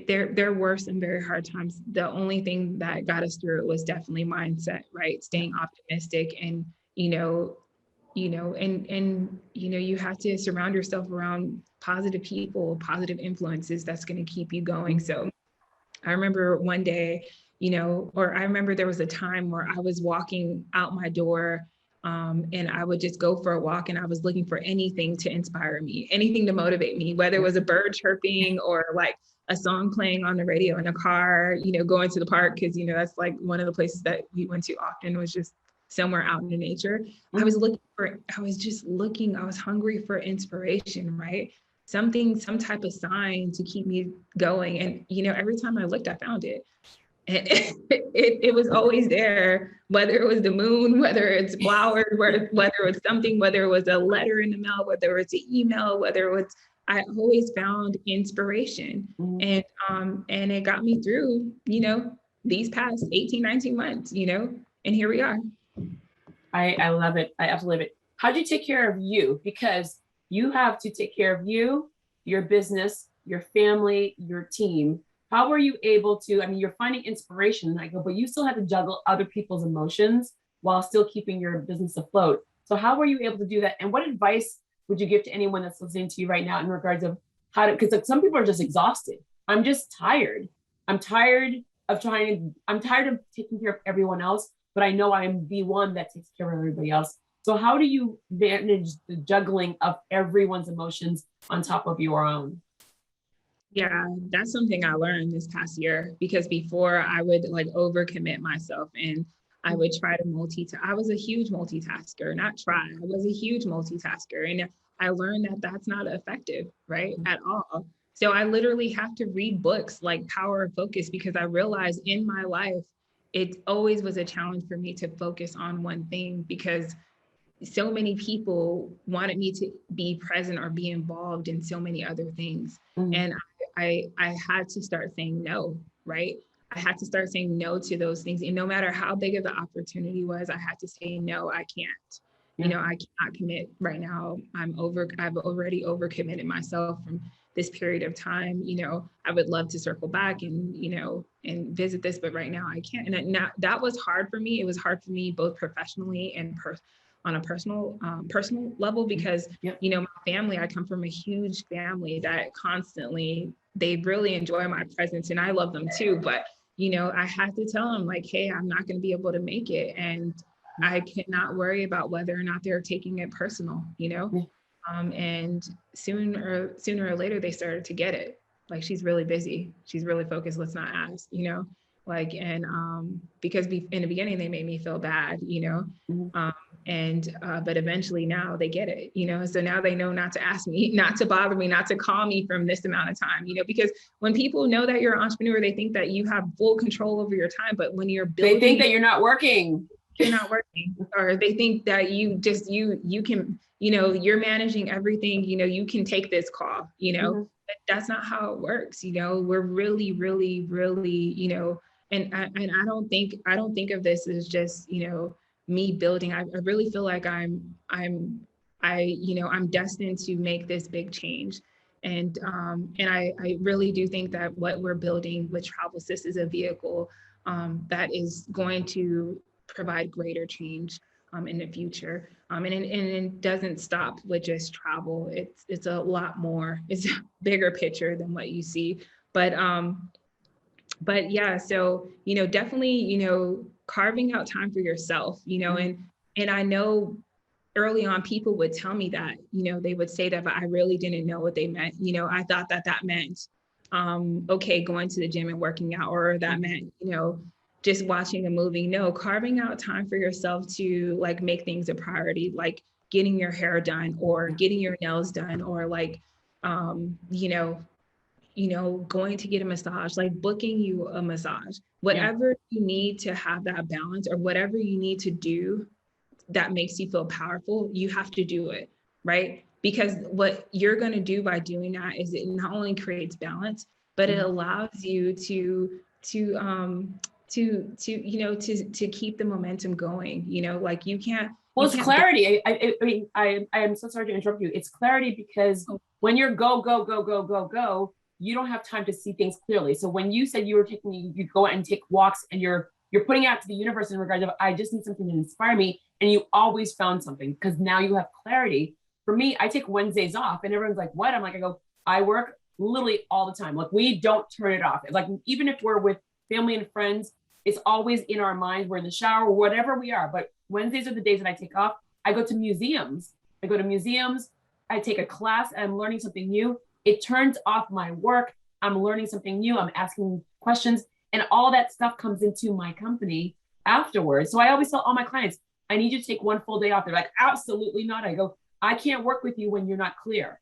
there were some very hard times. The only thing that got us through it was definitely mindset, right? Staying optimistic, and, you know, and you have to surround yourself around positive people, positive influences that's going to keep you going. So I remember one day, you know, or I remember there was a time where I was walking out my door, and I would just go for a walk, and I was looking for anything to inspire me, anything to motivate me, whether it was a bird chirping or like a song playing on the radio in a car, you know, going to the park, because, you know, that's like one of the places that we went to often, was just somewhere out in the nature. I was hungry for inspiration, right? Some type of sign to keep me going. And, you know, every time I looked, I found it. And it was always there, whether it was the moon, whether it's flowers, whether it was something, whether it was a letter in the mail, whether it's an email, I always found inspiration. And it got me through, you know, these past 18, 19 months, you know, and here we are. I love it. I absolutely love it. How do you take care of you? Because you have to take care of you, your business, your family, your team. How were you able to, I mean, you're finding inspiration, I go, but you still have to juggle other people's emotions while still keeping your business afloat. So how were you able to do that? And what advice would you give to anyone that's listening to you right now in regards of how to, because like, some people are just exhausted. I'm just tired. I'm tired of taking care of everyone else, but I know I'm the one that takes care of everybody else. So how do you manage the juggling of everyone's emotions on top of your own? Yeah, that's something I learned this past year, because before I would like overcommit myself, and I would try to multitask. I was a huge multitasker, I was a huge multitasker. And I learned that that's not effective, right? At all. So I literally have to read books like Power of Focus, because I realized in my life, it always was a challenge for me to focus on one thing, because so many people wanted me to be present or be involved in so many other things. And I had to start saying no, right? I had to start saying no to those things. And no matter how big of the opportunity was, I had to say, no, I can't. You know, I cannot commit right now. I've already overcommitted myself from this period of time. You know, I would love to circle back and, you know, and visit this, but right now I can't. And that was hard for me. It was hard for me both professionally and on a personal level, because, you know, my family, I come from a huge family that constantly, they really enjoy my presence, and I love them too. But, you know, I had to tell them like, hey, I'm not going to be able to make it. And I cannot worry about whether or not they're taking it personal, you know? And sooner or later, they started to get it. Like, she's really busy. She's really focused. Let's not ask, you know? Like, and because in the beginning, they made me feel bad, you know? But eventually now they get it, you know? So now they know not to ask me, not to bother me, not to call me from this amount of time, you know? Because when people know that you're an entrepreneur, they think that you have full control over your time. But when you're building, they think that you're not working. Or they think that you can, you know, you're managing everything, you know, you can take this call, you know? But that's not how it works. You know, we're really, really, really, you know, and I don't think of this as just, you know, me building. I really feel like I'm destined to make this big change. And I really do think that what we're building with Travelsist is a vehicle that is going to provide greater change in the future. And it doesn't stop with just travel. It's a lot more. It's a bigger picture than what you see. But yeah, so definitely carving out time for yourself, and I know early on people would tell me that, they would say that, but I really didn't know what they meant. I thought that meant okay, going to the gym and working out, or that meant just watching a movie. No, carving out time for yourself to like make things a priority, like getting your hair done or getting your nails done, or like going to get a massage, like booking you a massage, whatever you need to have that balance, or whatever you need to do that makes you feel powerful, you have to do it, right? Because what you're going to do by doing that is it not only creates balance, but it allows you to keep the momentum going. Like you can't. Well, it's clarity. I mean, I am so sorry to interrupt you. It's clarity because when you're go, you don't have time to see things clearly. So when you said you go out and take walks, and you're putting out to the universe in regards of, I just need something to inspire me, and you always found something because now you have clarity. For me, I take Wednesdays off, and everyone's like, what? I'm like, I work literally all the time. Like, we don't turn it off. Like, even if we're with family and friends, it's always in our minds. We're in the shower, whatever we are. But Wednesdays are the days that I take off. I go to museums. I take a class, and I'm learning something new. It turns off my work. I'm learning something new. I'm asking questions, and all that stuff comes into my company afterwards. So I always tell all my clients, I need you to take one full day off. They're like, absolutely not. I go, I can't work with you when you're not clear.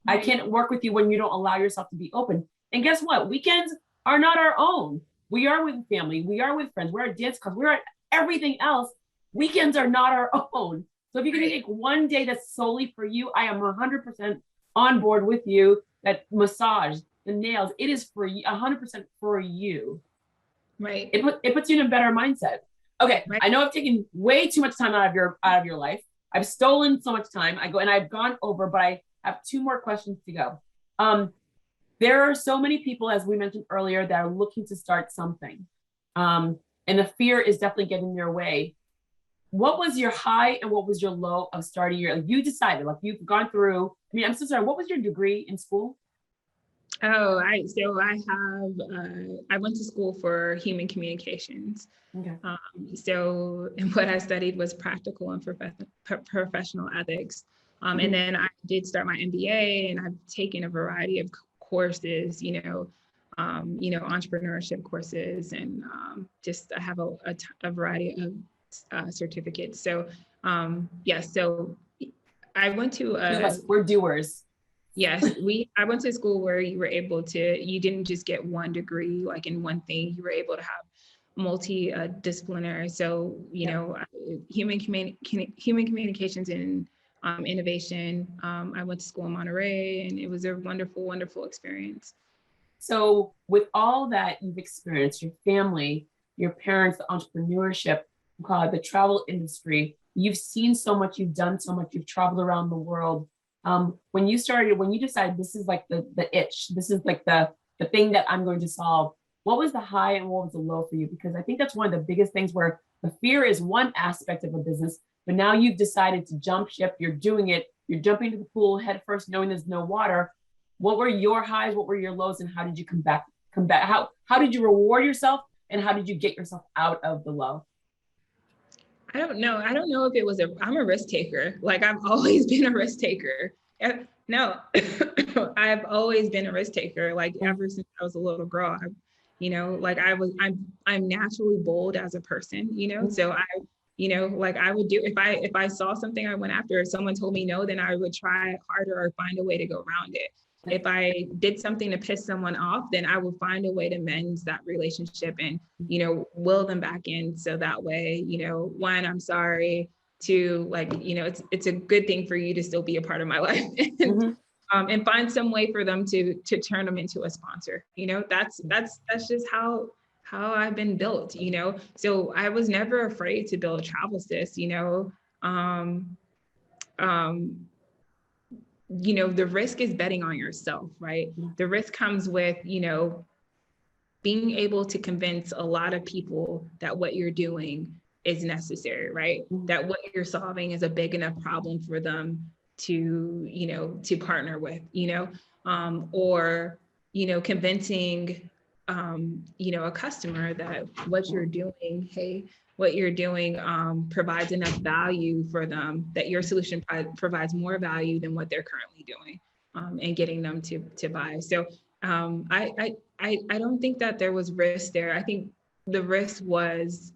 Right. I can't work with you when you don't allow yourself to be open. And guess what? Weekends are not our own. We are with family. We are with friends. We're at dance clubs. We're at everything else. Weekends are not our own. So if you can take one day that's solely for you, I am 100% on board with you. That massage, the nails, it is for you, 100% for you. Right. It puts you in a better mindset. Okay. Right. I know I've taken way too much time out of your life. I've stolen so much time. I've gone over, but I have 2 more questions to go. There are so many people, as we mentioned earlier, that are looking to start something. And the fear is definitely getting in their way. What was your high and what was your low of starting you decided, like you've gone through, I'm so sorry, what was your degree in school? Oh, I went to school for human communications. Okay. So what I studied was practical and professional ethics. And then I did start my MBA, and I've taken a variety of courses, entrepreneurship courses, and just I have a variety of certificates. So so I went to we're doers. Yes, I went to school where you didn't just get one degree, like in one thing. You were able to have multidisciplinary. So, human communications and innovation. I went to school in Monterey, and it was a wonderful, wonderful experience. So with all that you've experienced, your family, your parents, the entrepreneurship, the travel industry, you've seen so much, you've done so much, you've traveled around the world. When you decided this is like the itch, this is like the thing that I'm going to solve, what was the high and what was the low for you? Because I think that's one of the biggest things, where the fear is one aspect of a business, but now you've decided to jump ship, you're doing it, you're jumping into the pool head first, knowing there's no water. What were your highs? What were your lows? And how did you come back? How did you reward yourself? And how did you get yourself out of the low? I don't know. I don't know if it was I'm a risk taker. Like, I've always been a risk taker. No, I've always been a risk taker. Like, ever since I was a little girl, I'm naturally bold as a person, so I would do, if I saw something I went after, if someone told me no, then I would try harder or find a way to go around it. If I did something to piss someone off, then I would find a way to mend that relationship and, will them back in. So that way, one, I'm sorry. Two, it's a good thing for you to still be a part of my life. And find some way for them to turn them into a sponsor. That's just how I've been built, So I was never afraid to build Travelsist, the risk is betting on yourself, right? The risk comes with, being able to convince a lot of people that what you're doing is necessary, right? That what you're solving is a big enough problem for them to partner with, or, convincing, a customer that what you're doing provides enough value for them, that your solution provides more value than what they're currently doing, and getting them to buy. So I don't think that there was risk there. I think the risk was,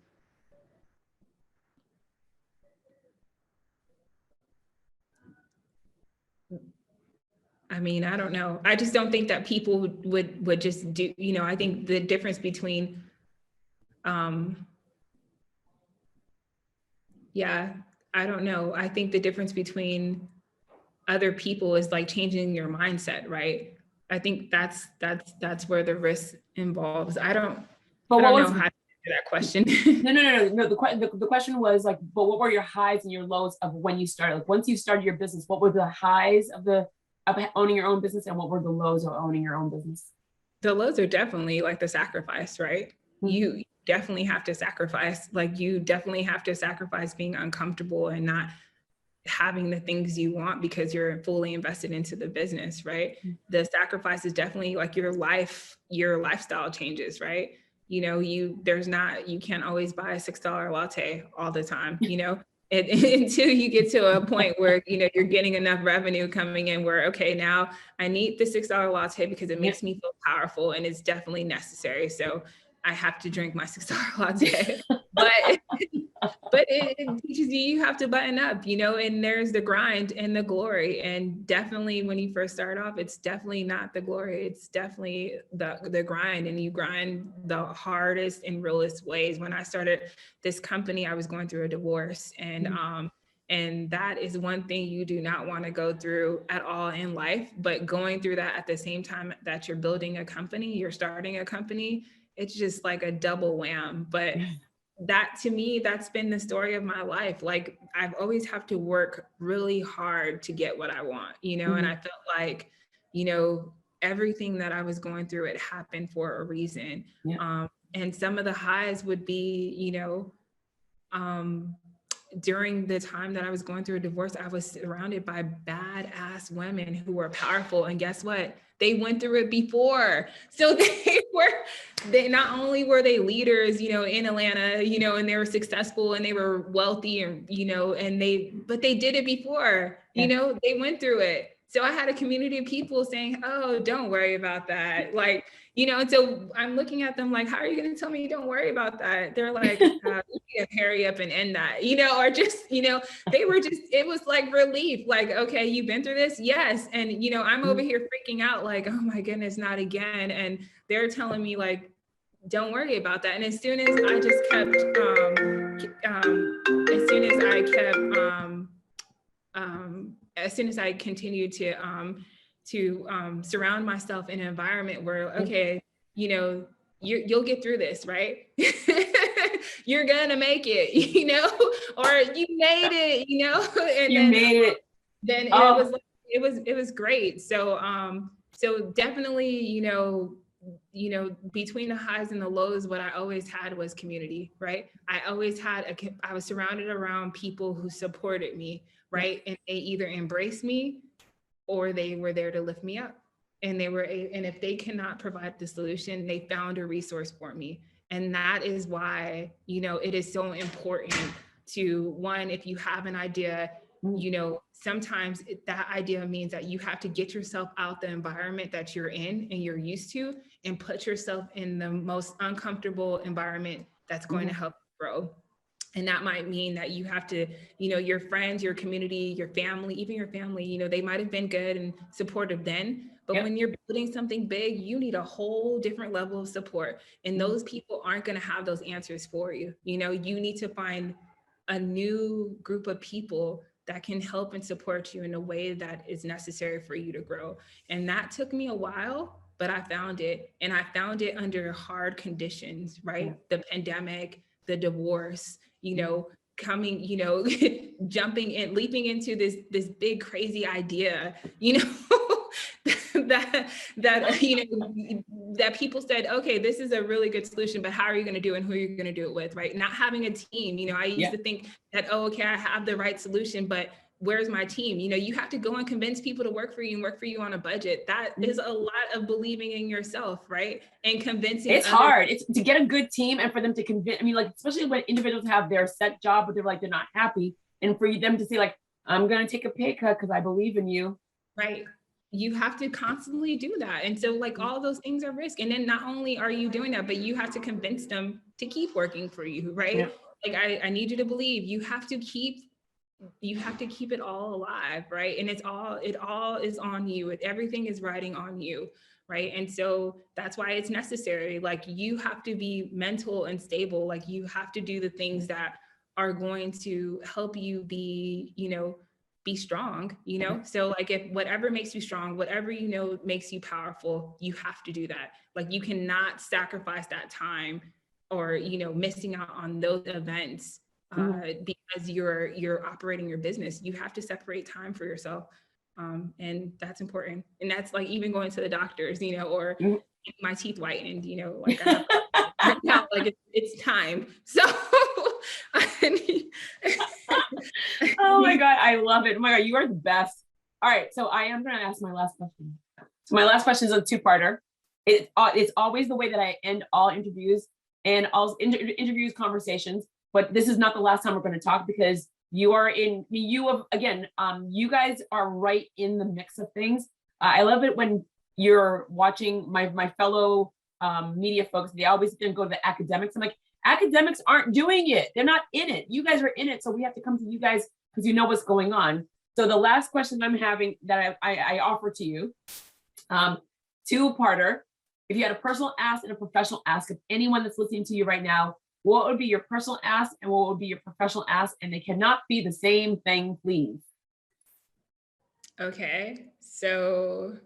I don't know. I just don't think that people would just do, I think the difference between, yeah, I don't know. I think the difference between other people is like changing your mindset, right? I think that's where the risk involves. I don't know how to answer that question. No. The question was like, but what were your highs and your lows of when you started? Like once you started your business, what were the highs of owning your own business, and what were the lows of owning your own business? The lows are definitely like the sacrifice, right? Mm-hmm. You definitely have to sacrifice. Like you definitely have to sacrifice being uncomfortable and not having the things you want because you're fully invested into the business, right? Mm-hmm. The sacrifice is definitely like your lifestyle changes, right? You can't always buy a $6 latte all the time, until you get to a point where, you're getting enough revenue coming in where, okay, now I need the $6 latte because it makes me feel powerful and it's definitely necessary. So I have to drink my $6 latte, but it teaches you have to button up, and there's the grind and the glory. And definitely when you first start off, it's definitely not the glory. It's definitely the grind, and you grind the hardest and realest ways. When I started this company, I was going through a divorce, and that is one thing you do not want to go through at all in life. But going through that at the same time that you're building a company, you're starting a company, it's just like a double wham. But that, to me, that's been the story of my life. Like I've always have to work really hard to get what I want, and I felt like, everything that I was going through, it happened for a reason. Yeah. And some of the highs would be, during the time that I was going through a divorce, I was surrounded by badass women who were powerful. And guess what? They went through it before. So they not only were they leaders, in Atlanta, and they were successful and they were wealthy and, but they did it before, they went through it. So I had a community of people saying, oh, don't worry about that. Like, and so I'm looking at them like, how are you going to tell me don't worry about that? They're like, you need to hurry up and end that, or just, they were just, it was like relief. Like, okay, you've been through this? Yes. And, I'm over here freaking out like, oh my goodness, not again. And they're telling me like, don't worry about that. And as soon as I just kept, as soon as I continued to surround myself in an environment where, okay, you'll get through this, right? You're gonna make it, or you made it, and then it was great. So so definitely, between the highs and the lows, what I always had was community, right? I was surrounded around people who supported me, right? And they either embraced me or they were there to lift me up. And and if they cannot provide the solution, they found a resource for me. And that is why, it is so important to, one, if you have an idea, sometimes that idea means that you have to get yourself out the environment that you're in and you're used to, and put yourself in the most uncomfortable environment that's going to help you grow. And that might mean that you have to, your friends, your community, your family, even your family, they might have been good and supportive then, but when you're building something big, you need a whole different level of support. And those people aren't going to have those answers for you. You need to find a new group of people that can help and support you in a way that is necessary for you to grow. And that took me a while, but I found it. And I found it under hard conditions, right? The pandemic, the divorce, coming, jumping in, leaping into this big crazy idea, that people said, okay, this is a really good solution, but how are you going to do it and who are you going to do it with, right? Not having a team. I used to think that, oh, okay, I have the right solution, but where's my team? You have to go and convince people to work for you and work for you on a budget. That is a lot of believing in yourself, right? And convincing. It's hard. It's to get a good team and for them to convince. I mean, like, especially when individuals have their set job, but they're not happy. And for them to say, like, I'm going to take a pay cut because I believe in you. Right. You have to constantly do that. And so, like, all those things are risk. And then not only are you doing that, but you have to convince them to keep working for you, right? Yeah. Like, I need you to believe. You have to keep it all alive, right? And it all is on you. Everything is riding on you, right? And so that's why it's necessary. Like, you have to be mental and stable. Like, you have to do the things that are going to help you be, be strong, So, like, if whatever makes you strong, whatever, makes you powerful, you have to do that. Like, you cannot sacrifice that time or, missing out on those events because you're operating your business. You have to separate time for yourself. And that's important. And that's like even going to the doctors, or my teeth whitened, like I have, now, like it's time. So oh my God, I love it. Oh my God, you are the best. All right, so I am going to ask my last question. So my last question is a two-parter. It's always the way that I end all interviews and all interviews, conversations. But this is not the last time we're going to talk because you guys are right in the mix of things. I love it when you're watching my fellow media folks. They always go to the academics. I'm like, academics aren't doing it. They're not in it. You guys are in it. So we have to come to you guys because you know what's going on. So the last question I'm having that I offer to you, two-parter. If you had a personal ask and a professional ask of anyone that's listening to you right now, what would be your personal ask and what would be your professional ask? And they cannot be the same thing, please. Okay, so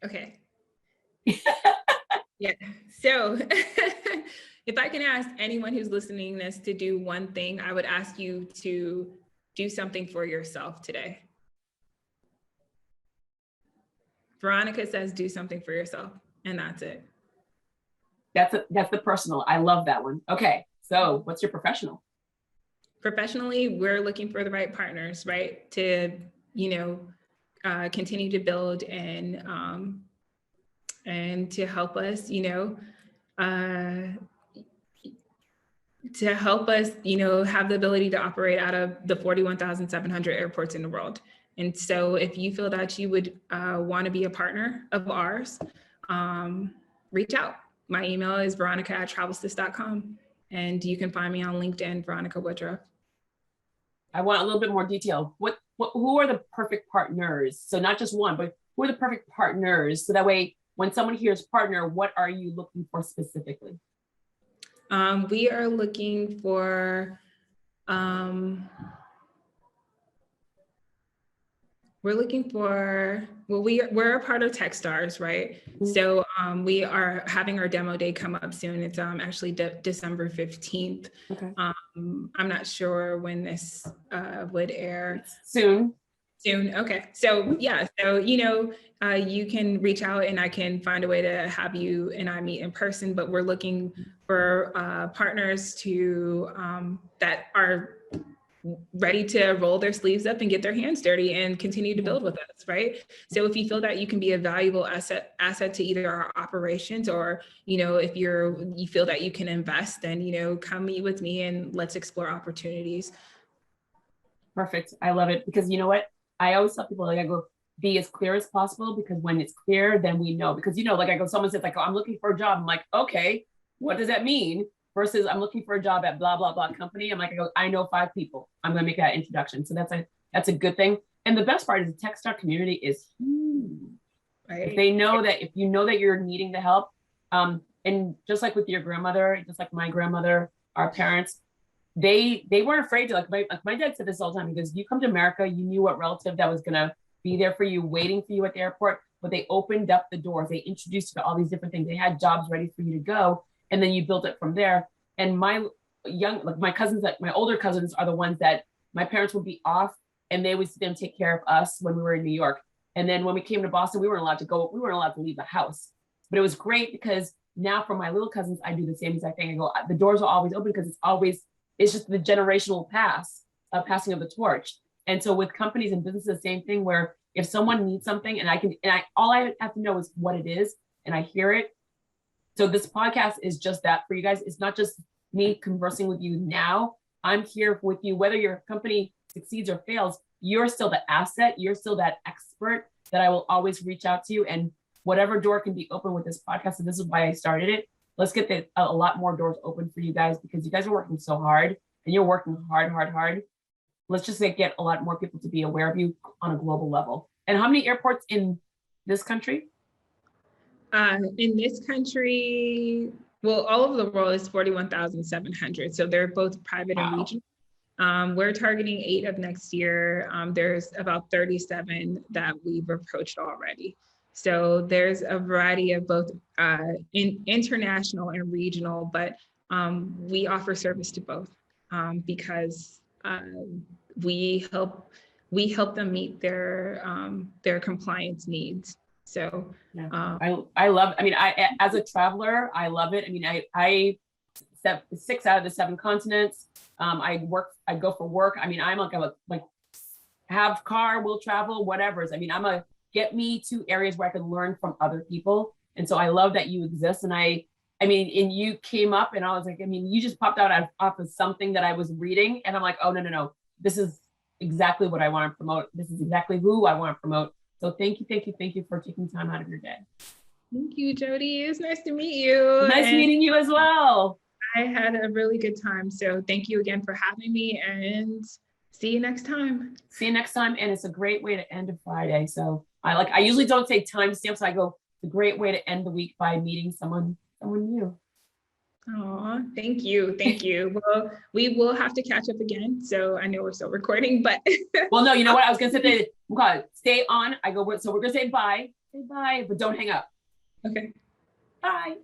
okay. Yeah, so if I can ask anyone who's listening this to do one thing, I would ask you to do something for yourself today. Veronica says, do something for yourself. And that's it. That's the personal. I love that one. Okay. So what's your professional? Professionally, we're looking for the right partners, right? To, continue to build and to help us, have the ability to operate out of the 41,700 airports in the world. And so if you feel that you would want to be a partner of ours, reach out. My email is veronica@travelsist.com. And you can find me on LinkedIn, Veronica Woodruff. I want a little bit more detail. Who are the perfect partners? So not just one, but who are the perfect partners? So that way, when someone hears partner, what are you looking for specifically? We are looking for, we're a part of Techstars, right? Mm-hmm. So we are having our demo day come up soon. It's actually December 15th. Okay. I'm not sure when this would air. Soon. Okay. So yeah, so you can reach out and I can find a way to have you and I meet in person, but we're looking for partners to that are ready to roll their sleeves up and get their hands dirty and continue to build with us, right? So if you feel that you can be a valuable asset to either our operations or, if you feel that you can invest, then, come meet with me and let's explore opportunities. Perfect. I love it because you know what? I always tell people, like, I go, be as clear as possible because when it's clear, then we know. Because, like I go, someone says like, oh, I'm looking for a job. I'm like, okay, what does that mean? Versus I'm looking for a job at blah, blah, blah company. I'm like, I know 5 people. I'm going to make that introduction. So that's a good thing. And the best part is the Techstar community is huge. Right? If you know that you're needing the help, and just like with your grandmother, just like my grandmother, our parents, they weren't afraid to, like my dad said this all the time, because you come to America, you knew what relative that was going to be there for you, waiting for you at the airport. but they opened up the doors. They introduced you to all these different things. They had jobs ready for you to go, and then you built it from there. And my cousins, like my older cousins, are the ones that my parents would be off, and they would see them take care of us when we were in New York. And then when we came to Boston, we weren't allowed to go. We weren't allowed to leave the house. But it was great because now for my little cousins, I do the same exact thing. I go, the doors are always open because it's just the generational passing of the torch. And so with companies and businesses, same thing, where if someone needs something all I have to know is what it is, and I hear it. So this podcast is just that for you guys. It's not just me conversing with you now. I'm here with you, whether your company succeeds or fails, you're still the asset. You're still that expert that I will always reach out to, and whatever door can be open with this podcast. And this is why I started it. Let's get a lot more doors open for you guys, because you guys are working so hard, and you're working hard. Let's just get a lot more people to be aware of you on a global level. And how many airports in this country? In this country, well, all over the world is 41,700. So they're both private and regional. We're targeting 8 of next year. There's about 37 that we've approached already. So there's a variety of both international and regional, but we offer service to both because we help them meet their compliance needs. So I love. I mean, I as a traveler, I love it. I mean, I 6 out of the 7 continents. I go for work. I mean, I'm like have car, will travel, whatever. I mean, get me to areas where I can learn from other people. And so I love that you exist. And I mean, and you came up, and I was like, I mean, you just popped out off of something that I was reading, and I'm like, oh, no. This is exactly what I want to promote. This is exactly who I want to promote. So thank you for taking time out of your day. Thank you, Jodi. It was nice to meet you. Nice meeting you as well. I had a really good time. So thank you again for having me, and see you next time. See you next time. And it's a great way to end a Friday. So I usually don't say timestamps. I go, it's a great way to end the week by meeting someone new. Oh, thank you. Well, we will have to catch up again. So I know we're still recording, but. Well, no, you know what? I was going to say, stay on. So we're going to say bye. Say bye, but don't hang up. Okay. Bye.